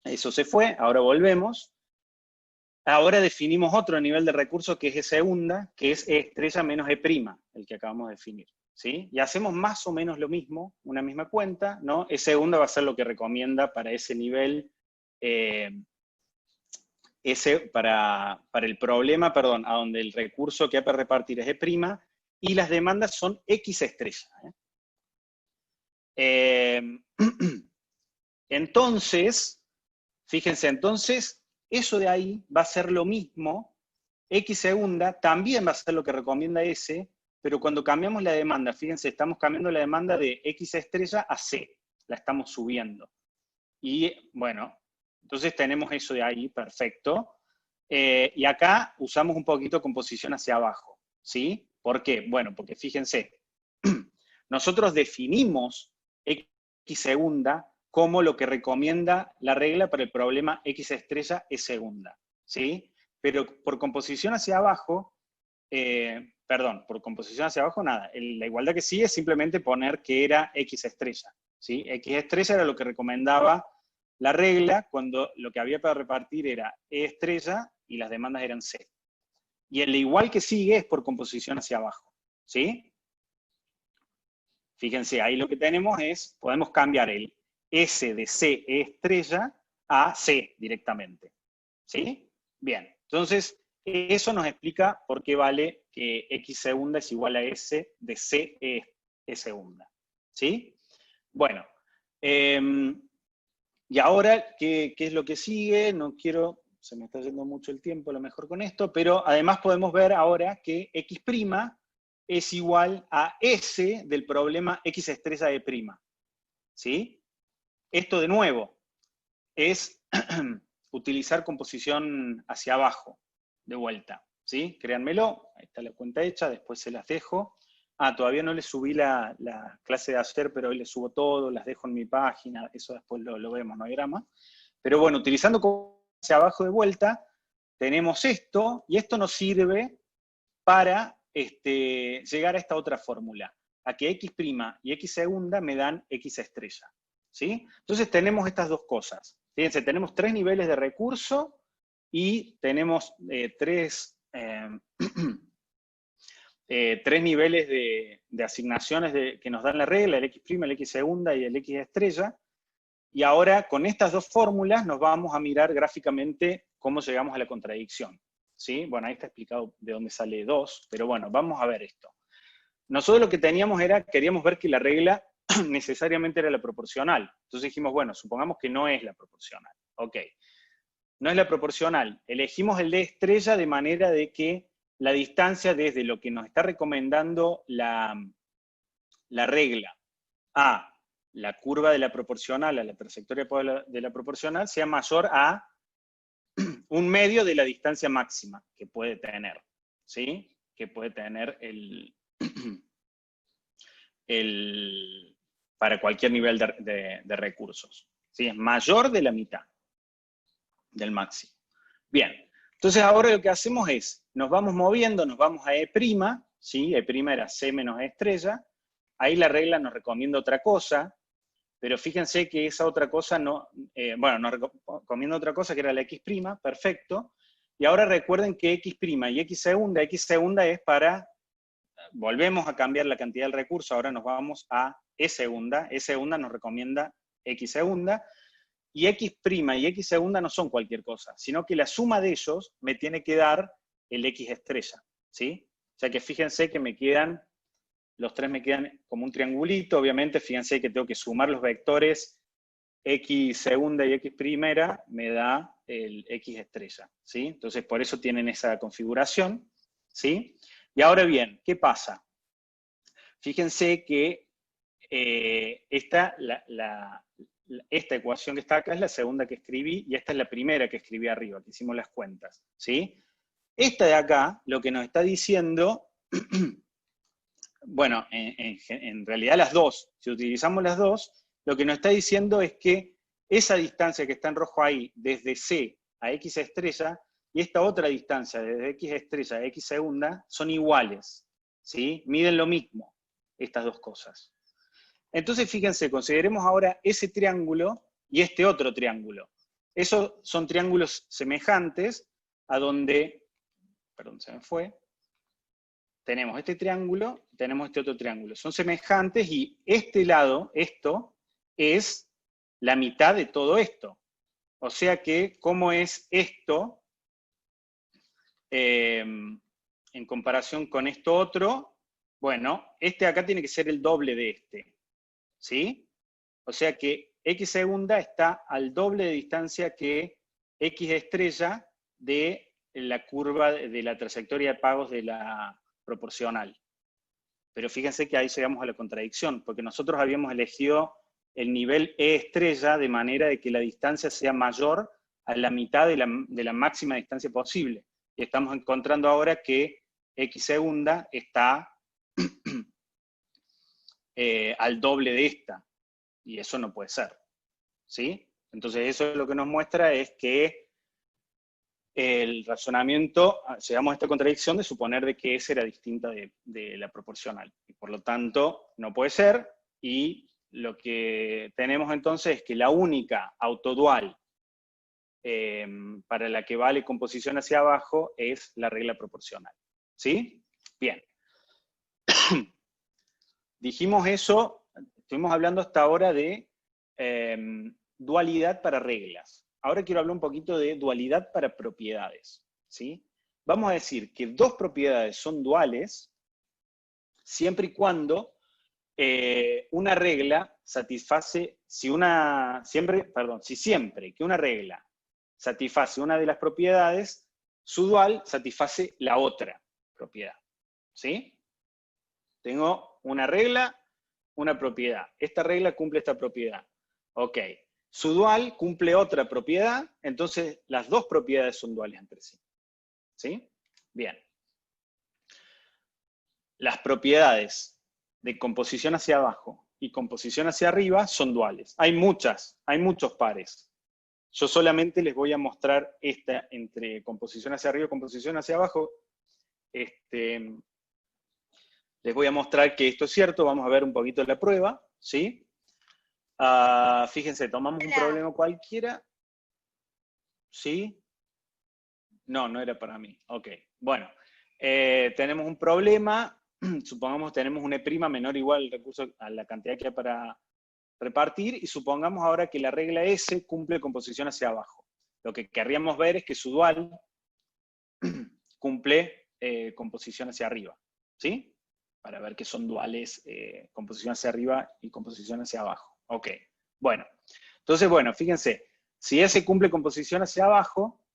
eso se fue, ahora volvemos. Ahora definimos otro nivel de recurso que es E segunda, que es E estrella menos E', el que acabamos de definir, ¿sí? Y hacemos más o menos lo mismo, una misma cuenta, ¿no? E segunda va a ser lo que recomienda para ese nivel, para el problema, perdón, a donde el recurso que hay para repartir es E', y las demandas son X estrella. Entonces, fíjense, eso de ahí va a ser lo mismo, X segunda también va a ser lo que recomienda S, pero cuando cambiamos la demanda, fíjense, estamos cambiando la demanda de X estrella a C, la estamos subiendo. Y bueno, entonces tenemos eso de ahí, perfecto. Y acá usamos un poquito composición hacia abajo, ¿sí? ¿Por qué? Bueno, porque fíjense, nosotros definimos X segunda como lo que recomienda la regla para el problema X estrella es segunda, ¿sí? Pero por composición hacia abajo, perdón, por composición hacia abajo nada, la igualdad que sigue es simplemente poner que era X estrella, ¿sí? X estrella era lo que recomendaba la regla cuando lo que había para repartir era E estrella y las demandas eran C. Y el igual que sigue es por composición hacia abajo, ¿sí? Fíjense, ahí lo que tenemos es, podemos cambiar el S de C E estrella a C directamente, ¿sí? Bien, entonces eso nos explica por qué vale que X segunda es igual a S de C E segunda, ¿sí? Bueno, y ahora, ¿qué es lo que sigue? No quiero, se me está yendo mucho el tiempo a lo mejor con esto, pero además podemos ver ahora que X' es igual a S del problema X estrella de prima, ¿sí? Esto de nuevo es utilizar composición hacia abajo, de vuelta, ¿sí? Créanmelo, ahí está la cuenta hecha, después se las dejo. Todavía no les subí la clase de ayer, pero hoy les subo todo, las dejo en mi página, eso después lo vemos, no hay drama. Pero bueno, utilizando hacia abajo de vuelta, tenemos esto, y esto nos sirve para llegar a esta otra fórmula, a que X' y X segunda me dan X estrella, ¿sí? Entonces tenemos estas dos cosas. Fíjense, tenemos 3 niveles de recurso y tenemos 3 niveles de asignaciones que nos dan la regla, el X', el X segunda y el X estrella. Y ahora, con estas dos fórmulas, nos vamos a mirar gráficamente cómo llegamos a la contradicción, ¿sí? Bueno, ahí está explicado de dónde sale 2, pero bueno, vamos a ver esto. Nosotros lo que teníamos queríamos ver que la regla necesariamente era la proporcional. Entonces dijimos, bueno, supongamos que no es la proporcional. Ok, no es la proporcional. Elegimos el D estrella de manera de que la distancia desde lo que nos está recomendando la regla a la curva de la proporcional, a la trayectoria de la proporcional, sea mayor a un medio de la distancia máxima que puede tener, ¿sí? Que puede tener para cualquier nivel de recursos, ¿sí? Es mayor de la mitad del máximo. Bien, entonces ahora lo que hacemos es, nos vamos moviendo, nos vamos a E', ¿sí? E' era C menos E estrella, ahí la regla nos recomienda otra cosa, pero fíjense que esa otra cosa no, bueno, nos recomienda otra cosa que era la X', perfecto, y ahora recuerden que X' y X segunda es para, volvemos a cambiar la cantidad del recurso, ahora nos vamos a E segunda nos recomienda X segunda, y X' y X segunda no son cualquier cosa, sino que la suma de ellos me tiene que dar el X estrella, ¿sí? O sea que fíjense que me quedan, los 3 me quedan como un triangulito, obviamente, fíjense que tengo que sumar los vectores X segunda y X primera, me da el X estrella, ¿sí? Entonces por eso tienen esa configuración, ¿sí? Y ahora bien, ¿qué pasa? Fíjense que esta ecuación que está acá es la segunda que escribí y esta es la primera que escribí arriba, que hicimos las cuentas, ¿sí? Esta de acá lo que nos está diciendo, bueno, en realidad las dos, si utilizamos las dos, lo que nos está diciendo es que esa distancia que está en rojo ahí, desde C a X estrella, y esta otra distancia, desde X estrella a X segunda, son iguales, ¿sí? Miden lo mismo, estas dos cosas. Entonces, fíjense, consideremos ahora ese triángulo y este otro triángulo. Esos son triángulos semejantes a donde, perdón, se me fue, tenemos este triángulo, tenemos este otro triángulo. Son semejantes y este lado, esto, es la mitad de todo esto. O sea que, ¿cómo es esto en comparación con esto otro? Bueno, este acá tiene que ser el doble de este, ¿sí? O sea que X segunda está al doble de distancia que X estrella de la curva de la trayectoria de pagos de la proporcional. Pero fíjense que ahí llegamos a la contradicción, porque nosotros habíamos elegido el nivel E estrella de manera de que la distancia sea mayor a la mitad de la máxima distancia posible. Y estamos encontrando ahora que X segunda está al doble de esta, y eso no puede ser, ¿sí? Entonces eso lo que nos muestra es que el razonamiento, llegamos a esta contradicción de suponer de que S era distinta de la proporcional, y por lo tanto no puede ser, y lo que tenemos entonces es que la única autodual para la que vale composición hacia abajo es la regla proporcional, ¿sí? Bien. Dijimos eso, estuvimos hablando hasta ahora de dualidad para reglas. Ahora quiero hablar un poquito de dualidad para propiedades, ¿sí? Vamos a decir que dos propiedades son duales siempre y cuando una regla satisface, si siempre que una regla satisface una de las propiedades, su dual satisface la otra propiedad, ¿sí? Tengo una regla, una propiedad. Esta regla cumple esta propiedad. Ok. Su dual cumple otra propiedad, entonces las dos propiedades son duales entre sí. ¿Sí? Bien. Las propiedades de composición hacia abajo y composición hacia arriba son duales. Hay muchos pares. Yo solamente les voy a mostrar esta entre composición hacia arriba y composición hacia abajo. Les voy a mostrar que esto es cierto, vamos a ver un poquito la prueba, ¿sí? Fíjense, tomamos un problema cualquiera, ¿sí? No, no era para mí, ok. Bueno, tenemos un problema, supongamos tenemos un E' menor o igual al recurso, a la cantidad que hay para repartir, y supongamos ahora que la regla S cumple composición hacia abajo. Lo que querríamos ver es que su dual cumple composición hacia arriba, ¿sí? Para ver que son duales, composición hacia arriba y composición hacia abajo. Ok, bueno. Entonces, bueno, fíjense, si S cumple composición hacia abajo,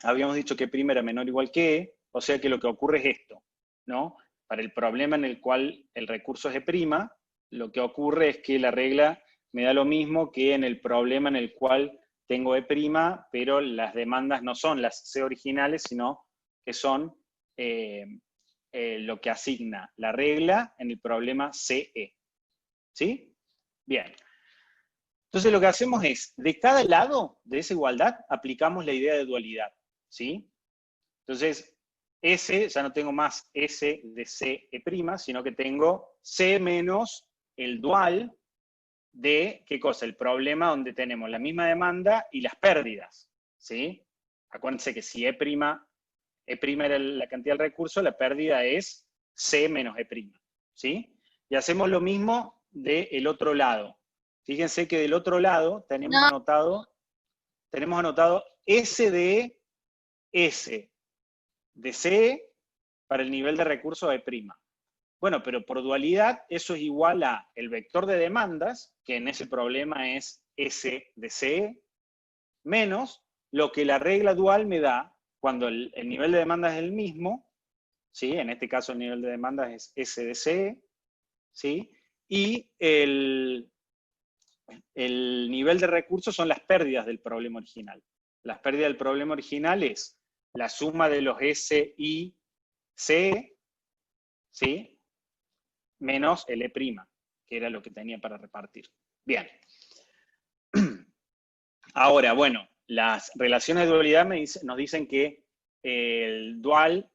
habíamos dicho que prima era menor o igual que E, o sea que lo que ocurre es esto, ¿no? Para el problema en el cual el recurso es E', lo que ocurre es que la regla me da lo mismo que en el problema en el cual tengo E', pero las demandas no son las C originales, sino que son lo que asigna la regla en el problema CE. ¿Sí? Bien. Entonces lo que hacemos es, de cada lado de esa igualdad, aplicamos la idea de dualidad. ¿Sí? Entonces, S, ya no tengo más S de CE', sino que tengo C menos el dual de, ¿qué cosa? El problema donde tenemos la misma demanda y las pérdidas. ¿Sí? Acuérdense que si E' era la cantidad del recurso, la pérdida es C menos E', ¿sí? Y hacemos lo mismo del otro lado. Fíjense que del otro lado tenemos anotado S de S de C para el nivel de recurso E'. Bueno, pero por dualidad eso es igual a el vector de demandas, que en ese problema es S de C, menos lo que la regla dual me da cuando el nivel de demandas es el mismo, ¿sí? En este caso el nivel de demandas es S de C, ¿sí? Y el nivel de recursos son las pérdidas del problema original. Las pérdidas del problema original es la suma de los S y C, ¿sí? Menos el E', que era lo que tenía para repartir. Bien. Ahora, bueno, las relaciones de dualidad nos dicen que el dual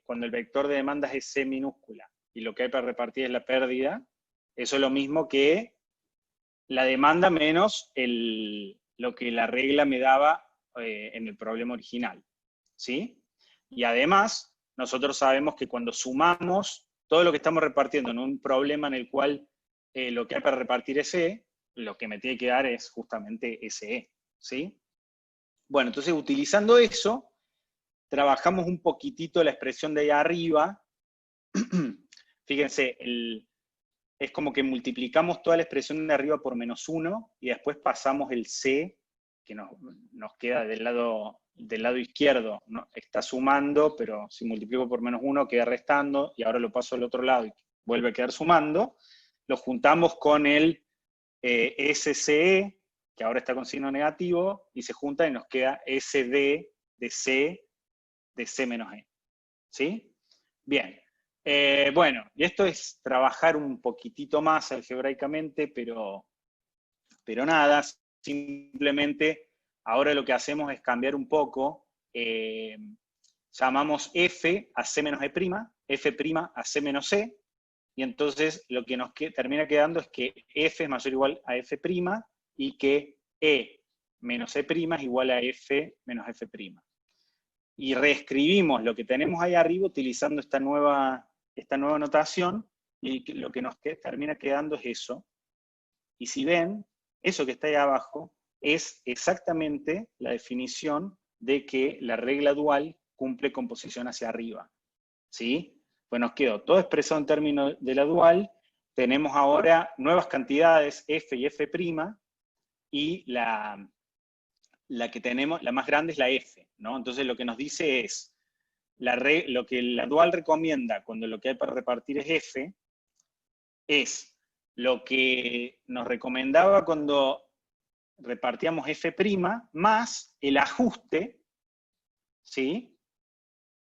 cuando el vector de demandas es C minúscula y lo que hay para repartir es la pérdida, eso es lo mismo que la demanda menos lo que la regla me daba en el problema original, ¿sí? Y además, nosotros sabemos que cuando sumamos todo lo que estamos repartiendo en un problema en el cual lo que hay para repartir es E, lo que me tiene que dar es justamente SE, ¿sí? Bueno, entonces utilizando eso, trabajamos un poquitito la expresión de ahí arriba. Fíjense, es como que multiplicamos toda la expresión de arriba por -1 y después pasamos el C nos queda del lado izquierdo, ¿no? Está sumando, pero si multiplico por -1 queda restando, y ahora lo paso al otro lado y vuelve a quedar sumando. Lo juntamos con el SCE, que ahora está con signo negativo, y se junta y nos queda SD de C menos E. ¿Sí? Bien. Bueno, y esto es trabajar un poquitito más algebraicamente, pero nada, simplemente ahora lo que hacemos es cambiar un poco, llamamos F a C menos E', F' a C menos C, y entonces lo que nos termina quedando es que F es mayor o igual a F' y que E menos E' es igual a F menos F'. Y reescribimos lo que tenemos ahí arriba utilizando esta nueva notación, y lo que nos termina quedando es eso. Y si ven, eso que está ahí abajo es exactamente la definición de que la regla dual cumple con posición hacia arriba. ¿Sí? Pues nos quedó todo expresado en términos de la dual. Tenemos ahora nuevas cantidades, F y F', y la que tenemos, la más grande es la F, ¿no? Entonces lo que nos dice es, lo que la dual recomienda cuando lo que hay para repartir es F, es lo que nos recomendaba cuando repartíamos F' más el ajuste, ¿sí?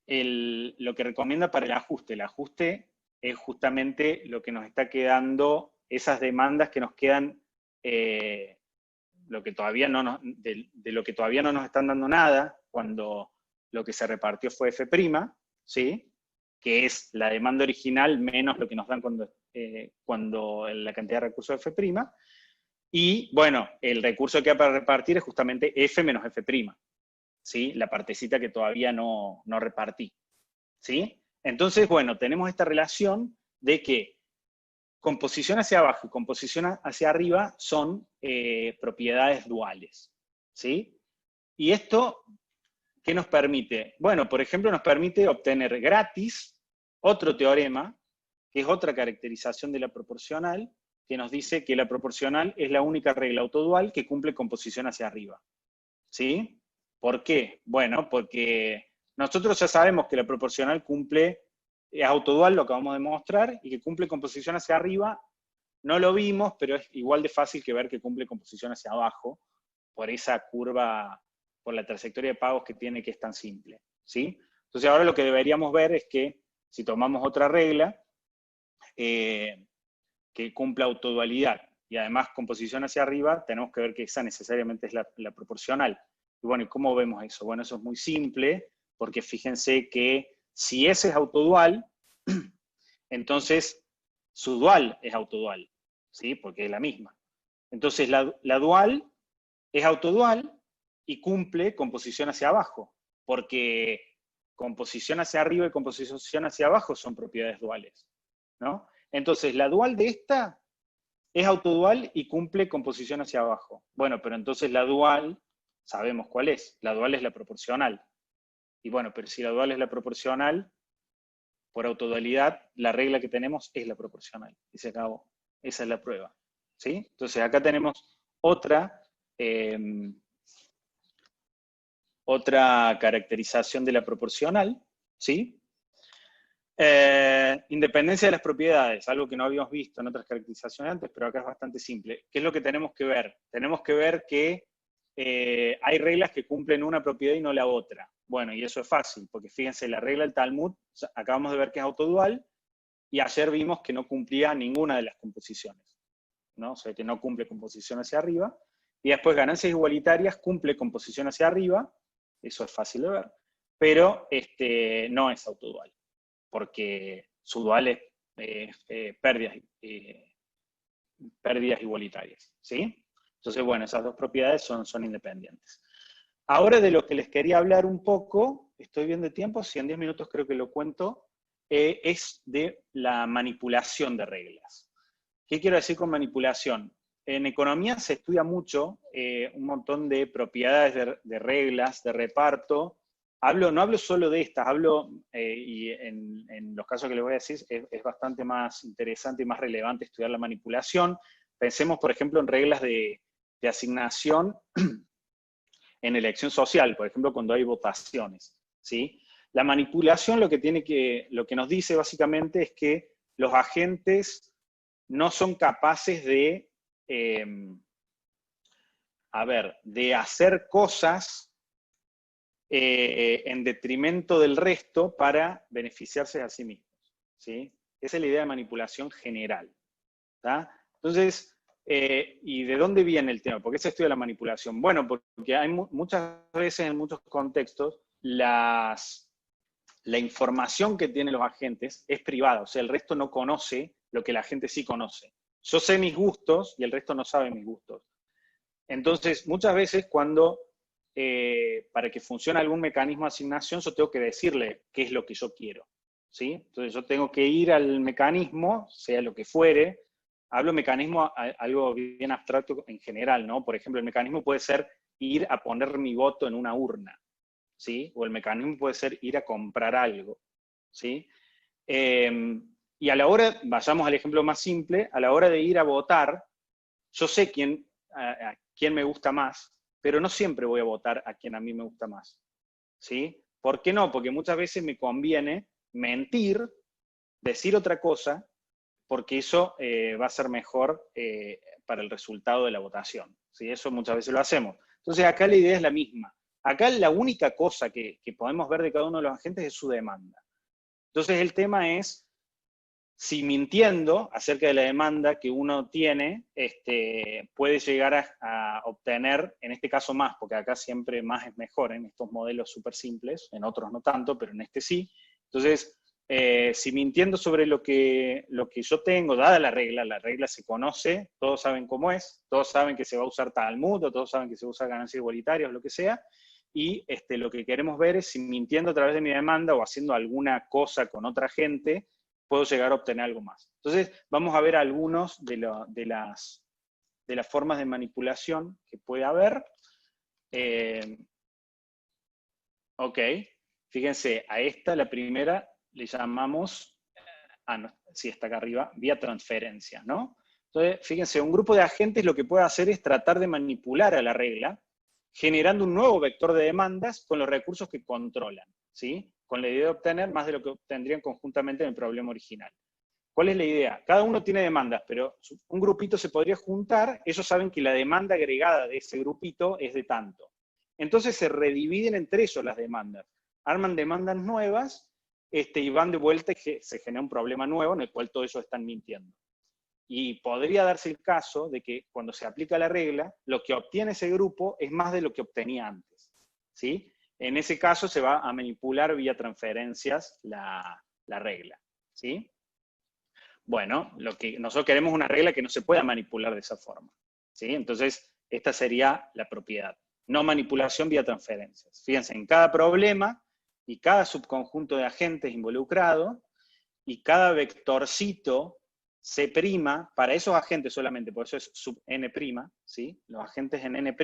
Lo que recomienda para el ajuste. El ajuste es justamente lo que nos está quedando, esas demandas que nos quedan, lo que todavía no de lo que todavía no nos están dando nada, cuando lo que se repartió fue F', ¿sí? Que es la demanda original menos lo que nos dan cuando la cantidad de recursos F'. Y bueno, el recurso que hay para repartir es justamente F menos F', ¿sí? La partecita que todavía no repartí, ¿sí? Entonces, bueno, tenemos esta relación de que composición hacia abajo y composición hacia arriba son propiedades duales, ¿sí? Y esto, ¿qué nos permite? Bueno, por ejemplo, nos permite obtener gratis otro teorema, que es otra caracterización de la proporcional, que nos dice que la proporcional es la única regla autodual que cumple composición hacia arriba, ¿sí? ¿Por qué? Bueno, porque nosotros ya sabemos que la proporcional es autodual, lo acabamos de mostrar, y que cumple composición hacia arriba. No lo vimos, pero es igual de fácil que ver que cumple composición hacia abajo, por esa curva, por la trayectoria de pagos que tiene, que es tan simple, ¿sí? Entonces ahora lo que deberíamos ver es que si tomamos otra regla, que cumpla autodualidad, y además composición hacia arriba, tenemos que ver que esa necesariamente es la proporcional. Y bueno, ¿y cómo vemos eso? Bueno, eso es muy simple, porque fíjense que si ese es autodual, entonces su dual es autodual, ¿sí? Porque es la misma. Entonces la dual es autodual y cumple composición hacia abajo, porque composición hacia arriba y composición hacia abajo son propiedades duales, ¿no? Entonces la dual de esta es autodual y cumple composición hacia abajo. Bueno, pero entonces la dual, sabemos cuál es. La dual es la proporcional. Y bueno, pero si la dual es la proporcional, por autodualidad, la regla que tenemos es la proporcional. Y se acabó. Esa es la prueba. ¿Sí? Entonces acá tenemos otra caracterización de la proporcional, ¿sí? Independencia de las propiedades, algo que no habíamos visto en otras caracterizaciones antes, pero acá es bastante simple. ¿Qué es lo que tenemos que ver? Tenemos que ver que hay reglas que cumplen una propiedad y no la otra. Bueno, y eso es fácil, porque fíjense, la regla del Talmud, acabamos de ver que es autodual, y ayer vimos que no cumplía ninguna de las composiciones, ¿no? O sea, que no cumple composición hacia arriba. Y después ganancias igualitarias cumple composición hacia arriba, eso es fácil de ver, pero no es autodual, porque su dual es pérdidas igualitarias, ¿sí? Entonces, bueno, esas dos propiedades son independientes. Ahora de lo que les quería hablar un poco, estoy bien de tiempo, si en 10 minutos creo que lo cuento, es de la manipulación de reglas. ¿Qué quiero decir con manipulación? En economía se estudia mucho un montón de propiedades de reglas, de reparto. No hablo solo de estas, y en los casos que les voy a decir, es bastante más interesante y más relevante estudiar la manipulación. Pensemos, por ejemplo, en reglas de asignación en elección social, por ejemplo, cuando hay votaciones, ¿sí? La manipulación lo que nos dice básicamente es que los agentes no son capaces de, de hacer cosas en detrimento del resto para beneficiarse a sí mismos, ¿sí? Esa es la idea de manipulación general, ¿tá? Entonces, ¿y de dónde viene el tema? ¿Por qué se estudia la manipulación? Bueno, porque hay muchas veces, en muchos contextos, la información que tienen los agentes es privada, o sea, el resto no conoce lo que la gente sí conoce. Yo sé mis gustos y el resto no sabe mis gustos. Entonces, muchas veces cuando, para que funcione algún mecanismo de asignación, yo tengo que decirle qué es lo que yo quiero, ¿sí? Entonces yo tengo que ir al mecanismo, sea lo que fuere. Hablo mecanismo, algo bien abstracto en general, ¿no? Por ejemplo, el mecanismo puede ser ir a poner mi voto en una urna, ¿sí? O el mecanismo puede ser ir a comprar algo, ¿sí? Y a la hora, vayamos al ejemplo más simple, a la hora de ir a votar, yo sé a quién me gusta más, pero no siempre voy a votar a quien a mí me gusta más, ¿sí? ¿Por qué no? Porque muchas veces me conviene mentir, decir otra cosa, porque eso va a ser mejor para el resultado de la votación, ¿sí? Eso muchas veces lo hacemos. Entonces acá la idea es la misma. Acá la única cosa que podemos ver de cada uno de los agentes es su demanda. Entonces el tema es si mintiendo acerca de la demanda que uno tiene, puede llegar a obtener, en este caso más, porque acá siempre más es mejor en estos modelos súper simples, en otros no tanto, pero en este sí. Entonces, si mintiendo sobre lo que yo tengo, dada la regla se conoce, todos saben cómo es, todos saben que se va a usar Talmud, o todos saben que se usa ganancias igualitarias, lo que sea, y lo que queremos ver es si mintiendo a través de mi demanda o haciendo alguna cosa con otra gente, puedo llegar a obtener algo más. Entonces, vamos a ver algunos de las formas de manipulación que puede haber. Ok, fíjense, a esta, la primera, le llamamos, no, sí, está acá arriba, vía transferencia, ¿no? Entonces, fíjense, un grupo de agentes lo que puede hacer es tratar de manipular a la regla, generando un nuevo vector de demandas con los recursos que controlan, ¿sí? Con la idea de obtener más de lo que obtendrían conjuntamente en el problema original. ¿Cuál es la idea? Cada uno tiene demandas, pero un grupito se podría juntar, ellos saben que la demanda agregada de ese grupito es de tanto. Entonces se redividen entre ellos las demandas, arman demandas nuevas y van de vuelta y se genera un problema nuevo en el cual todos ellos están mintiendo. Y podría darse el caso de que cuando se aplica la regla, lo que obtiene ese grupo es más de lo que obtenía antes, ¿sí? En ese caso se va a manipular vía transferencias la regla, ¿sí? Bueno, lo que nosotros queremos es una regla que no se pueda manipular de esa forma, ¿sí? Entonces, esta sería la propiedad. No manipulación vía transferencias. Fíjense, en cada problema y cada subconjunto de agentes involucrado y cada vectorcito C' para esos agentes solamente, por eso es sub n', ¿sí? Los agentes en n'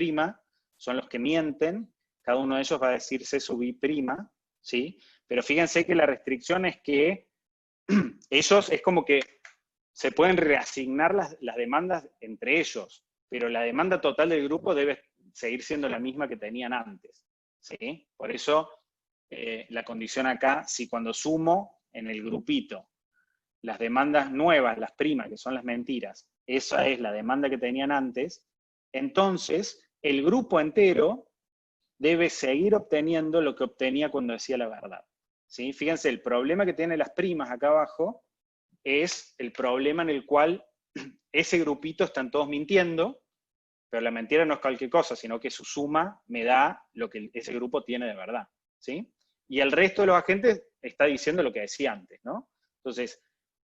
son los que mienten, cada uno de ellos va a decir C sub I', ¿sí? Pero fíjense que la restricción es que ellos es como que se pueden reasignar las demandas entre ellos, pero la demanda total del grupo debe seguir siendo la misma que tenían antes, ¿sí? Por eso la condición acá, si cuando sumo en el grupito las demandas nuevas, las primas, que son las mentiras, esa es la demanda que tenían antes, entonces el grupo entero debe seguir obteniendo lo que obtenía cuando decía la verdad, ¿sí? Fíjense, el problema que tienen las primas acá abajo es el problema en el cual ese grupito están todos mintiendo, pero la mentira no es cualquier cosa, sino que su suma me da lo que ese grupo tiene de verdad, ¿sí? Y el resto de los agentes está diciendo lo que decía antes, ¿no? Entonces,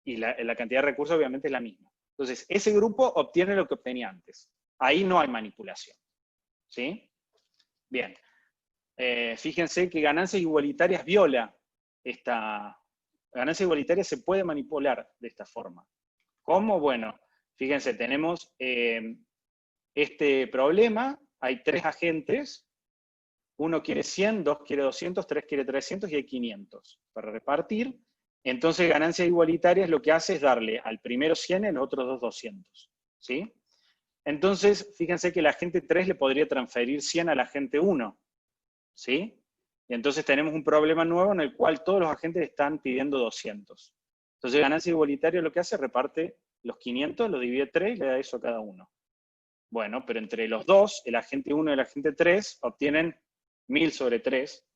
y la cantidad de recursos obviamente es la misma. Entonces, ese grupo obtiene lo que obtenía antes. Ahí no hay manipulación, ¿sí? Bien. Fíjense que ganancias igualitarias viola esta... Ganancia igualitaria se puede manipular de esta forma. ¿Cómo? Bueno, fíjense, tenemos este problema, hay 3 agentes, uno quiere 100, 2 quiere 200, 3 quiere 300 y hay 500 para repartir. Entonces, ganancias igualitarias lo que hace es darle al primero 100 y a los otros dos 200, ¿sí? Entonces, fíjense que el agente 3 le podría transferir 100 al agente 1, ¿sí? Y entonces tenemos un problema nuevo en el cual todos los agentes están pidiendo 200. Entonces, ganancia igualitaria lo que hace, reparte los 500, lo divide 3 y le da eso a cada uno. Bueno, pero entre los dos, el agente 1 y el agente 3 obtienen 1000 sobre 3,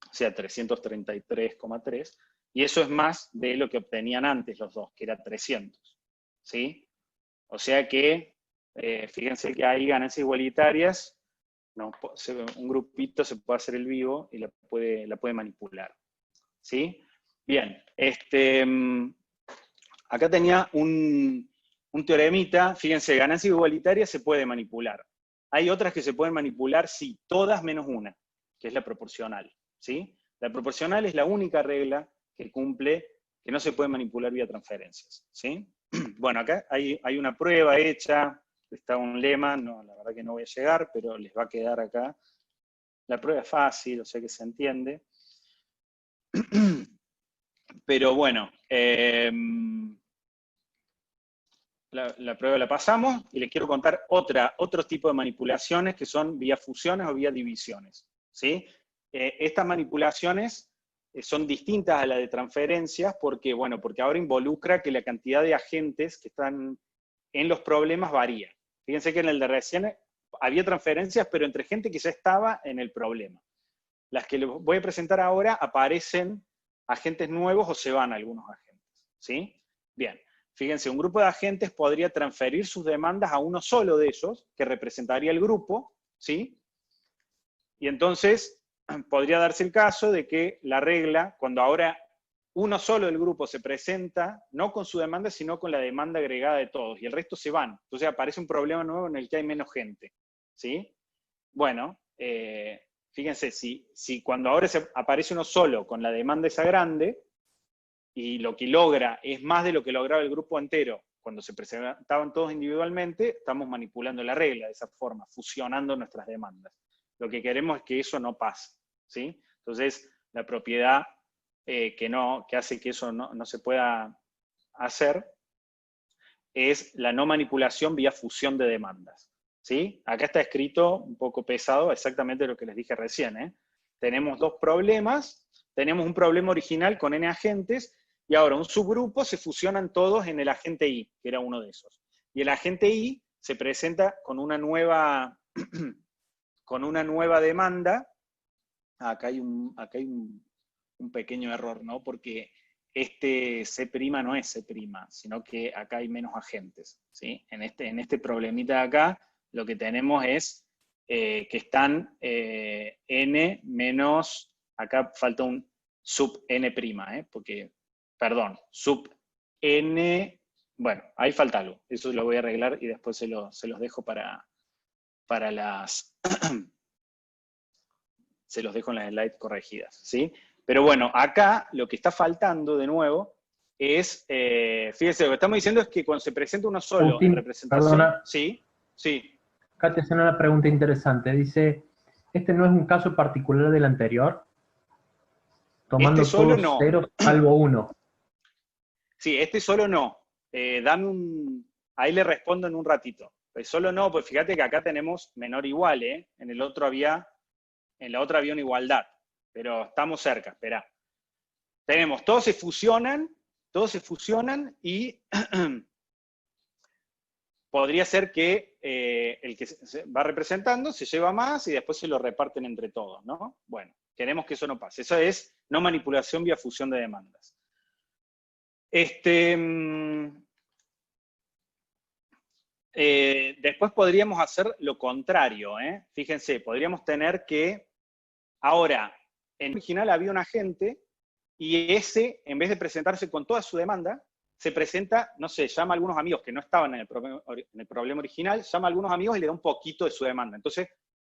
o sea, 333,3, y eso es más de lo que obtenían antes los dos, que era 300, ¿sí? O sea que, fíjense que hay ganancias igualitarias, no, un grupito se puede hacer el vivo y la puede manipular, ¿sí? Bien, acá tenía un teoremita, fíjense, ganancia igualitaria se puede manipular. Hay otras que se pueden manipular, sí, todas menos una, que es la proporcional, ¿sí? La proporcional es la única regla que cumple, que no se puede manipular vía transferencias, ¿sí? Bueno, acá hay una prueba hecha, está un lema, no, la verdad que no voy a llegar, pero les va a quedar acá. La prueba es fácil, o sea que se entiende. Pero bueno, la prueba la pasamos y les quiero contar otro tipo de manipulaciones que son vía fusiones o vía divisiones, ¿sí? Estas manipulaciones son distintas a las de transferencias porque, bueno, porque ahora involucra que la cantidad de agentes que están en los problemas varía. Fíjense que en el de recién había transferencias, pero entre gente que ya estaba en el problema. Las que les voy a presentar ahora aparecen agentes nuevos o se van algunos agentes, ¿sí? Bien. Fíjense, un grupo de agentes podría transferir sus demandas a uno solo de ellos, que representaría el grupo, ¿sí? Y entonces podría darse el caso de que la regla, cuando ahora uno solo del grupo se presenta, no con su demanda, sino con la demanda agregada de todos, y el resto se van. Entonces aparece un problema nuevo en el que hay menos gente, ¿sí? Bueno, fíjense, si cuando ahora aparece uno solo con la demanda esa grande, y lo que logra es más de lo que lograba el grupo entero cuando se presentaban todos individualmente, estamos manipulando la regla de esa forma, fusionando nuestras demandas. Lo que queremos es que eso no pase, ¿sí? Entonces, la propiedad que hace que eso no se pueda hacer es la no manipulación vía fusión de demandas, ¿sí? Acá está escrito, un poco pesado, exactamente lo que les dije recién, ¿eh? Tenemos dos problemas, tenemos un problema original con n agentes, y ahora un subgrupo se fusionan todos en el agente I, que era uno de esos. Y el agente I se presenta con una nueva demanda. Acá hay un pequeño error, ¿no? Porque este C' no es C', sino que acá hay menos agentes, ¿sí? En este problemita de acá, lo que tenemos es que están n menos, acá falta un sub n', porque, perdón, sub n, bueno, ahí falta algo, eso lo voy a arreglar y después se los dejo para las, se los dejo en las slides corregidas, ¿sí? Pero bueno, acá lo que está faltando de nuevo es, fíjense, lo que estamos diciendo es que cuando se presenta uno solo en Agustín, representación, perdona, sí, sí. acá te hacen una pregunta interesante. Dice, ¿este no es un caso particular del anterior? Este Tomando solo todos no. ceros salvo uno. Sí, este solo no. Ahí le respondo en un ratito. Pues solo no, pues fíjate que acá tenemos menor igual, ¿eh? En la otra había una igualdad, pero estamos cerca, esperá. Tenemos, todos se fusionan y podría ser que el que se va representando se lleva más y después se lo reparten entre todos, ¿no? Bueno, queremos que eso no pase. Eso es no manipulación vía fusión de demandas. Después podríamos hacer lo contrario, ¿eh? Fíjense, podríamos tener que, ahora, en el original había un agente y ese, en vez de presentarse con toda su demanda, se presenta, no sé, llama a algunos amigos que no estaban en el problema original, llama a algunos amigos y le da un poquito de su demanda. Entonces,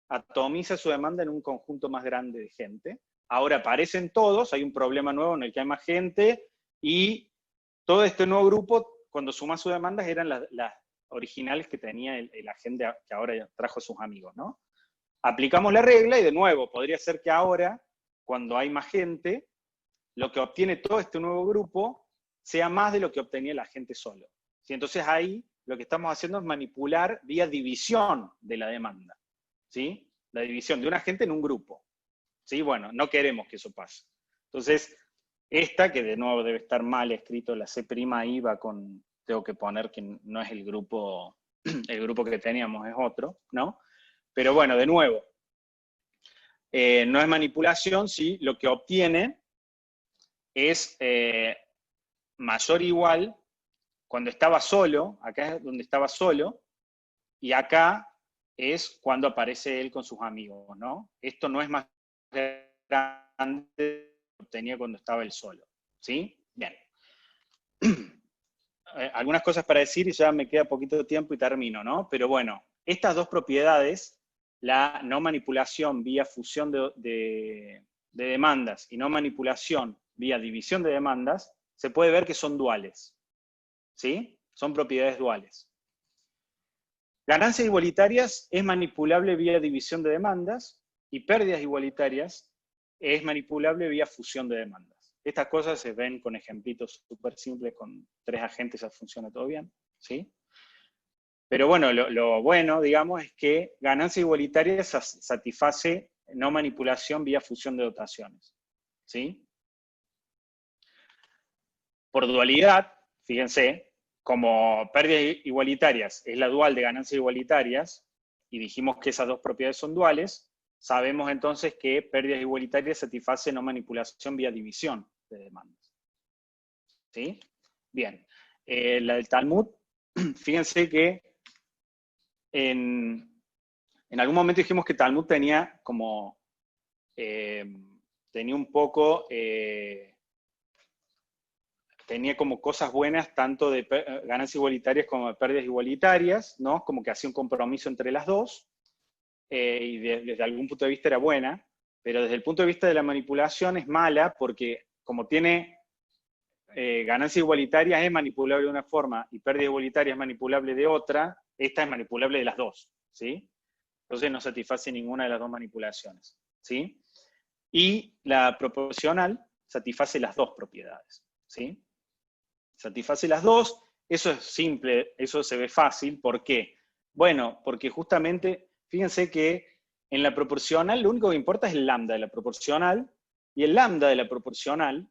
atomiza su demanda en un conjunto más grande de gente. Ahora aparecen todos, hay un problema nuevo en el que hay más gente, y todo este nuevo grupo, cuando suma sus demandas, eran las originales que tenía el agente que ahora trajo a sus amigos, ¿no? Aplicamos la regla y de nuevo, podría ser que ahora, cuando hay más gente, lo que obtiene todo este nuevo grupo sea más de lo que obtenía la gente solo. ¿Sí? Entonces ahí lo que estamos haciendo es manipular vía división de la demanda, ¿sí? La división de un agente en un grupo, ¿sí? Bueno, no queremos que eso pase. Entonces, esta, que de nuevo debe estar mal escrito, la C' ahí va con, tengo que poner que no es el grupo que teníamos, es otro, ¿no? Pero bueno, de nuevo, no es manipulación si lo que obtiene es mayor o igual cuando estaba solo, acá es donde estaba solo, y acá es cuando aparece él con sus amigos, ¿no? Esto no es más grande que obtenía cuando estaba él solo, ¿sí? Bien. Algunas cosas para decir y ya me queda poquito tiempo y termino, ¿no? Pero bueno, estas dos propiedades, la no manipulación vía fusión de demandas y no manipulación vía división de demandas, se puede ver que son duales, ¿sí? Son propiedades duales. Ganancias igualitarias es manipulable vía división de demandas y pérdidas igualitarias es manipulable vía fusión de demandas. Estas cosas se ven con ejemplitos súper simples, con 3 agentes ya funciona todo bien, ¿sí? Pero bueno, lo bueno, digamos, es que ganancia igualitaria satisface no manipulación vía fusión de dotaciones, ¿sí? Por dualidad, fíjense, como pérdidas igualitarias es la dual de ganancias igualitarias, y dijimos que esas dos propiedades son duales, sabemos entonces que pérdidas igualitarias satisface no manipulación vía división de demandas. ¿Sí? Bien. La del Talmud, fíjense que en algún momento dijimos que Talmud tenía como, tenía un poco, tenía como cosas buenas tanto de ganancias igualitarias como de pérdidas igualitarias, ¿no? Como que hacía un compromiso entre las dos, y desde algún punto de vista era buena, pero desde el punto de vista de la manipulación es mala porque como tiene ganancias igualitarias es manipulable de una forma y pérdida igualitaria es manipulable de otra, esta es manipulable de las dos, ¿sí? Entonces no satisface ninguna de las dos manipulaciones, ¿sí? Y la proporcional satisface las dos propiedades, ¿sí? Satisface las dos, eso es simple, eso se ve fácil, ¿por qué? Bueno, porque justamente, fíjense que en la proporcional lo único que importa es el lambda de la proporcional, y el lambda de la proporcional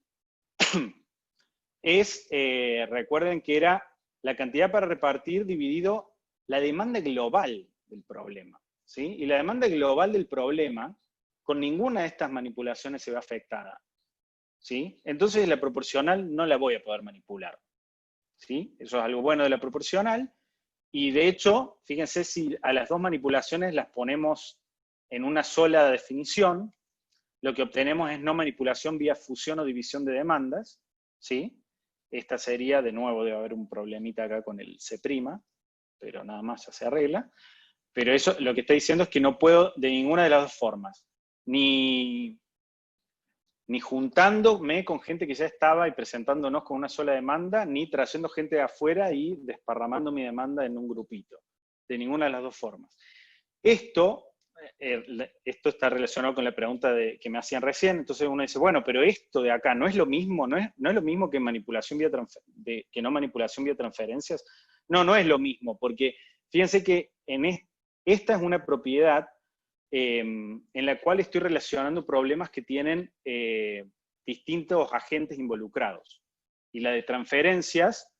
es, recuerden que era la cantidad para repartir dividido la demanda global del problema, ¿sí? Y la demanda global del problema, con ninguna de estas manipulaciones se ve afectada, ¿sí? Entonces la proporcional no la voy a poder manipular, ¿sí? Eso es algo bueno de la proporcional, y de hecho, fíjense si a las dos manipulaciones las ponemos en una sola definición, lo que obtenemos es no manipulación vía fusión o división de demandas, ¿sí? Esta sería, de nuevo, debe haber un problemita acá con el C', pero nada más ya se arregla. Pero eso lo que está diciendo es que no puedo de ninguna de las dos formas, ni juntándome con gente que ya estaba y presentándonos con una sola demanda, ni trayendo gente de afuera y desparramando mi demanda en un grupito. De ninguna de las dos formas. Esto está relacionado con la pregunta que me hacían recién, entonces uno dice, bueno, pero esto de acá no es lo mismo, no es lo mismo que manipulación que no manipulación vía transferencias. No, no es lo mismo, porque fíjense que esta es una propiedad en la cual estoy relacionando problemas que tienen distintos agentes involucrados. Y la de transferencias,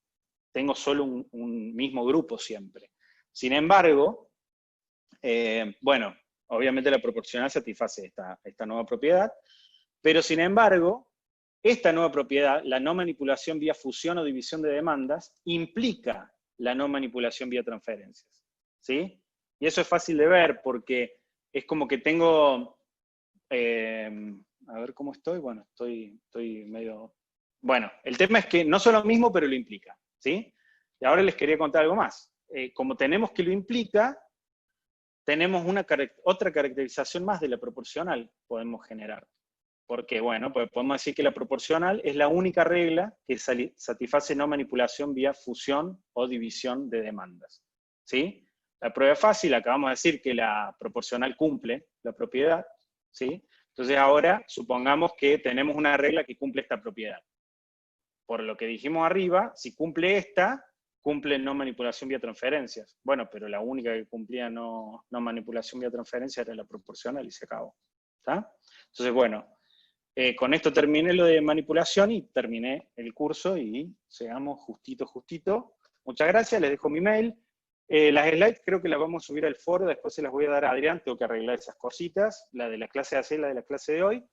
tengo solo un mismo grupo siempre. Sin embargo, bueno, obviamente la proporcional satisface esta nueva propiedad, pero sin embargo, esta nueva propiedad, la no manipulación vía fusión o división de demandas, implica la no manipulación vía transferencias, ¿sí? Y eso es fácil de ver porque es como que tengo, a ver cómo estoy, bueno, estoy medio... Bueno, el tema es que no son lo mismo, pero lo implica, ¿sí? Y ahora les quería contar algo más. Como tenemos que lo implica, tenemos otra caracterización más de la proporcional podemos generar. Porque, bueno, pues podemos decir que la proporcional es la única regla que satisface no manipulación vía fusión o división de demandas, ¿sí? La prueba es fácil, acabamos de decir que la proporcional cumple la propiedad, ¿sí? Entonces ahora supongamos que tenemos una regla que cumple esta propiedad. Por lo que dijimos arriba, si cumple esta, cumplen no manipulación vía transferencias. Bueno, pero la única que cumplía no manipulación vía transferencia era la proporcional y se acabó. ¿Está? Entonces, bueno, con esto terminé lo de manipulación y terminé el curso y llegamos justito. Muchas gracias, les dejo mi mail. Las slides creo que las vamos a subir al foro, después se las voy a dar a Adrián, tengo que arreglar esas cositas, la de la clase de ayer, la de la clase de hoy.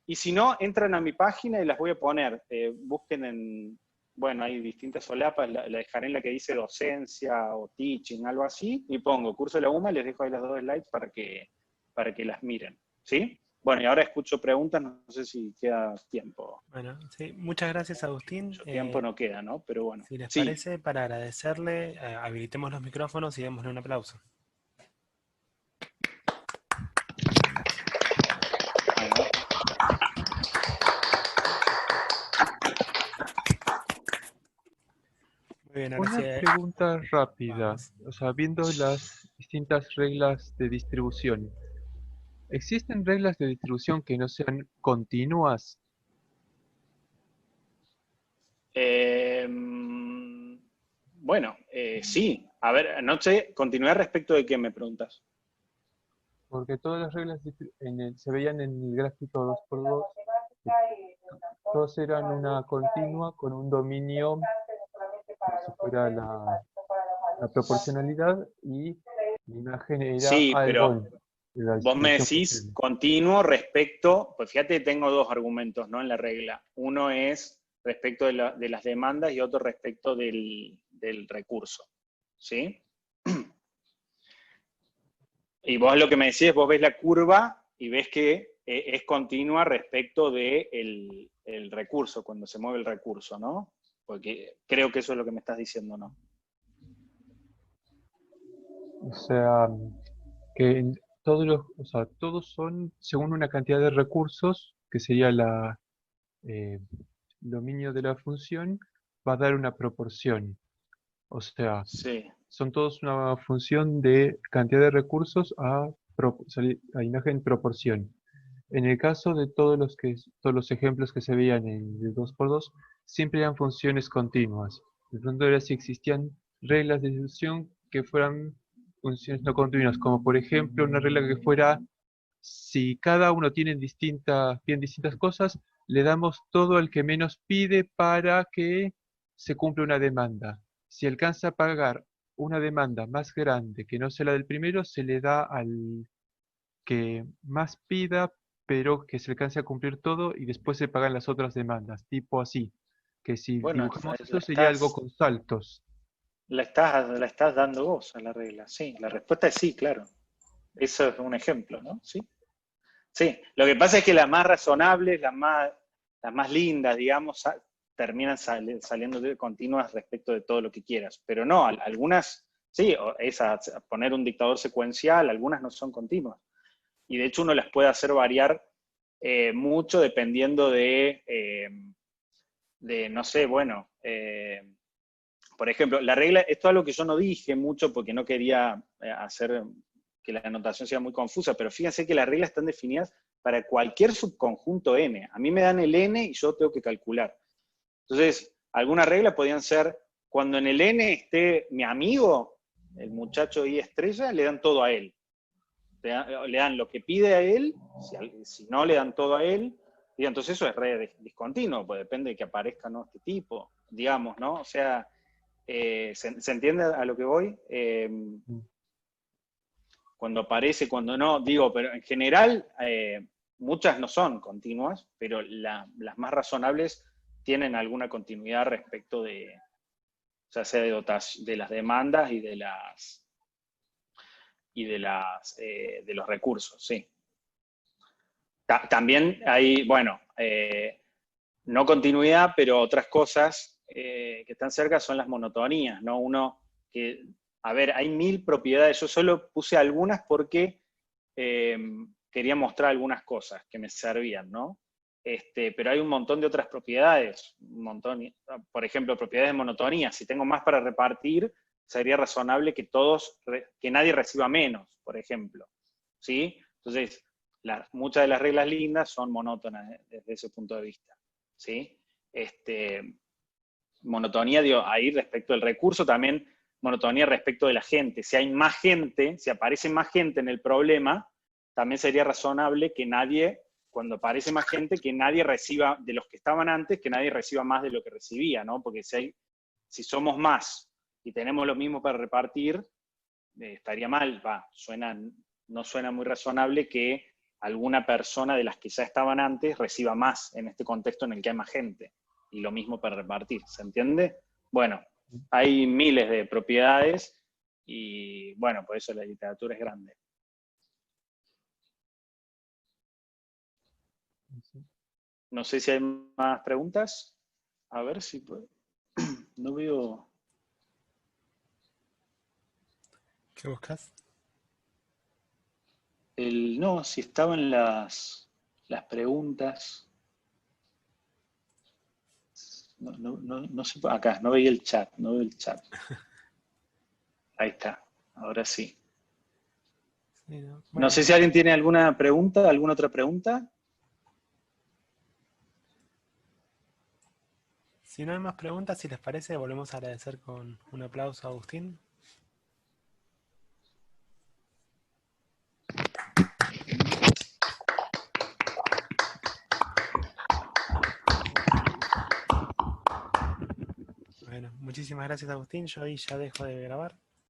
Y si no, entran a mi página y las voy a poner. Busquen en, bueno, hay distintas solapas, la dejaré en la que dice docencia o teaching, algo así, y pongo curso de la UMA, les dejo ahí las 2 slides para que las miren. ¿Sí? Bueno, y ahora escucho preguntas, no sé si queda tiempo. Bueno, sí, muchas gracias, Agustín. Mucho tiempo no queda, ¿no? Pero bueno. Si les Sí. parece, para agradecerle, habilitemos los micrófonos y démosle un aplauso. Muy bien, ahora Una sí. pregunta rápida, Vamos. o sea, viendo las distintas reglas de distribución, ¿existen reglas de distribución que no sean continuas? Bueno, sí. A ver, no sé, continuar respecto de qué me preguntas. Porque todas las reglas se veían en el gráfico 2×2, todos eran una continua con un dominio, como si fuera la proporcionalidad, y la imagen era Sí, algo pero de la vos me distribución decís posible. continuo respecto, pues fíjate, tengo 2 argumentos, ¿no? En la regla. Uno es respecto de las demandas y otro respecto del recurso. ¿Sí? Y vos lo que me decís, vos ves la curva y ves que es continua respecto del el recurso, cuando se mueve el recurso, ¿no? Porque creo que eso es lo que me estás diciendo, ¿no? O sea, que o sea, todos son según una cantidad de recursos, que sería el dominio de la función, va a dar una proporción. O sea, Sí. son todos una función de cantidad de recursos a imagen proporción. En el caso de todos los ejemplos que se veían en el 2×2, siempre eran funciones continuas. De pronto era si existían reglas de distribución que fueran funciones no continuas, como por ejemplo una regla que fuera, si cada uno tiene bien distintas cosas, le damos todo al que menos pide para que se cumpla una demanda. Si alcanza a pagar una demanda más grande que no sea la del primero, se le da al que más pida, pero que se alcance a cumplir todo y después se pagan las otras demandas, tipo así. Que si Bueno, dibujamos eso sería algo con saltos. la estás dando vos a la regla, sí. La respuesta es sí, claro. Eso es un ejemplo, ¿no? Sí. Sí. Lo que pasa es que las más razonables, las más lindas, digamos, terminan saliendo de continuas respecto de todo lo que quieras. Pero no, algunas, sí, poner un dictador secuencial, algunas no son continuas. Y de hecho uno las puede hacer variar mucho dependiendo de no sé, bueno, por ejemplo, la regla, esto es algo que yo no dije mucho porque no quería hacer que la anotación sea muy confusa, pero fíjense que las reglas están definidas para cualquier subconjunto n. A mí me dan el n y yo tengo que calcular. Entonces, algunas reglas podrían ser, cuando en el n esté mi amigo, el muchacho y estrella, le dan todo a él. Le dan lo que pide a él, si no le dan todo a él, y entonces eso es re discontinuo, pues depende de que aparezca no este tipo, digamos, ¿no? O sea, ¿se entiende a lo que voy? Cuando aparece, cuando no, digo, pero en general muchas no son continuas, pero las más razonables tienen alguna continuidad respecto de, ya sea de las demandas y de los recursos, sí. También hay, bueno, no continuidad, pero otras cosas que están cerca son las monotonías, ¿no? A ver, hay 1000 propiedades, yo solo puse algunas porque quería mostrar algunas cosas que me servían, ¿no? Pero hay un montón de otras propiedades, un montón, por ejemplo, propiedades de monotonía. Si tengo más para repartir, sería razonable que nadie reciba menos, por ejemplo, ¿sí? Entonces, muchas de las reglas lindas son monótonas desde ese punto de vista, ¿sí? monotonía, digo, ahí respecto del recurso, también monotonía respecto de la gente. Si hay más gente, si aparece más gente en el problema, también sería razonable que nadie, cuando aparece más gente, que nadie reciba, de los que estaban antes, que nadie reciba más de lo que recibía, ¿no? Porque si somos más y tenemos lo mismo para repartir, estaría mal, no suena muy razonable que alguna persona de las que ya estaban antes reciba más en este contexto en el que hay más gente, y lo mismo para repartir, ¿se entiende? Bueno, hay miles de propiedades, y bueno, por eso la literatura es grande. No sé si hay más preguntas. A ver si puedo. No veo. ¿Qué buscas? No, si estaban las preguntas. No sé, acá, no veía el chat, no veo el chat. Ahí está, ahora sí. Sí, ¿no? No Bueno, sé si alguien tiene alguna pregunta, alguna otra pregunta. si no hay más preguntas, si les parece, volvemos a agradecer con un aplauso a Agustín. Bueno, muchísimas gracias, Agustín. Yo ahí ya dejo de grabar.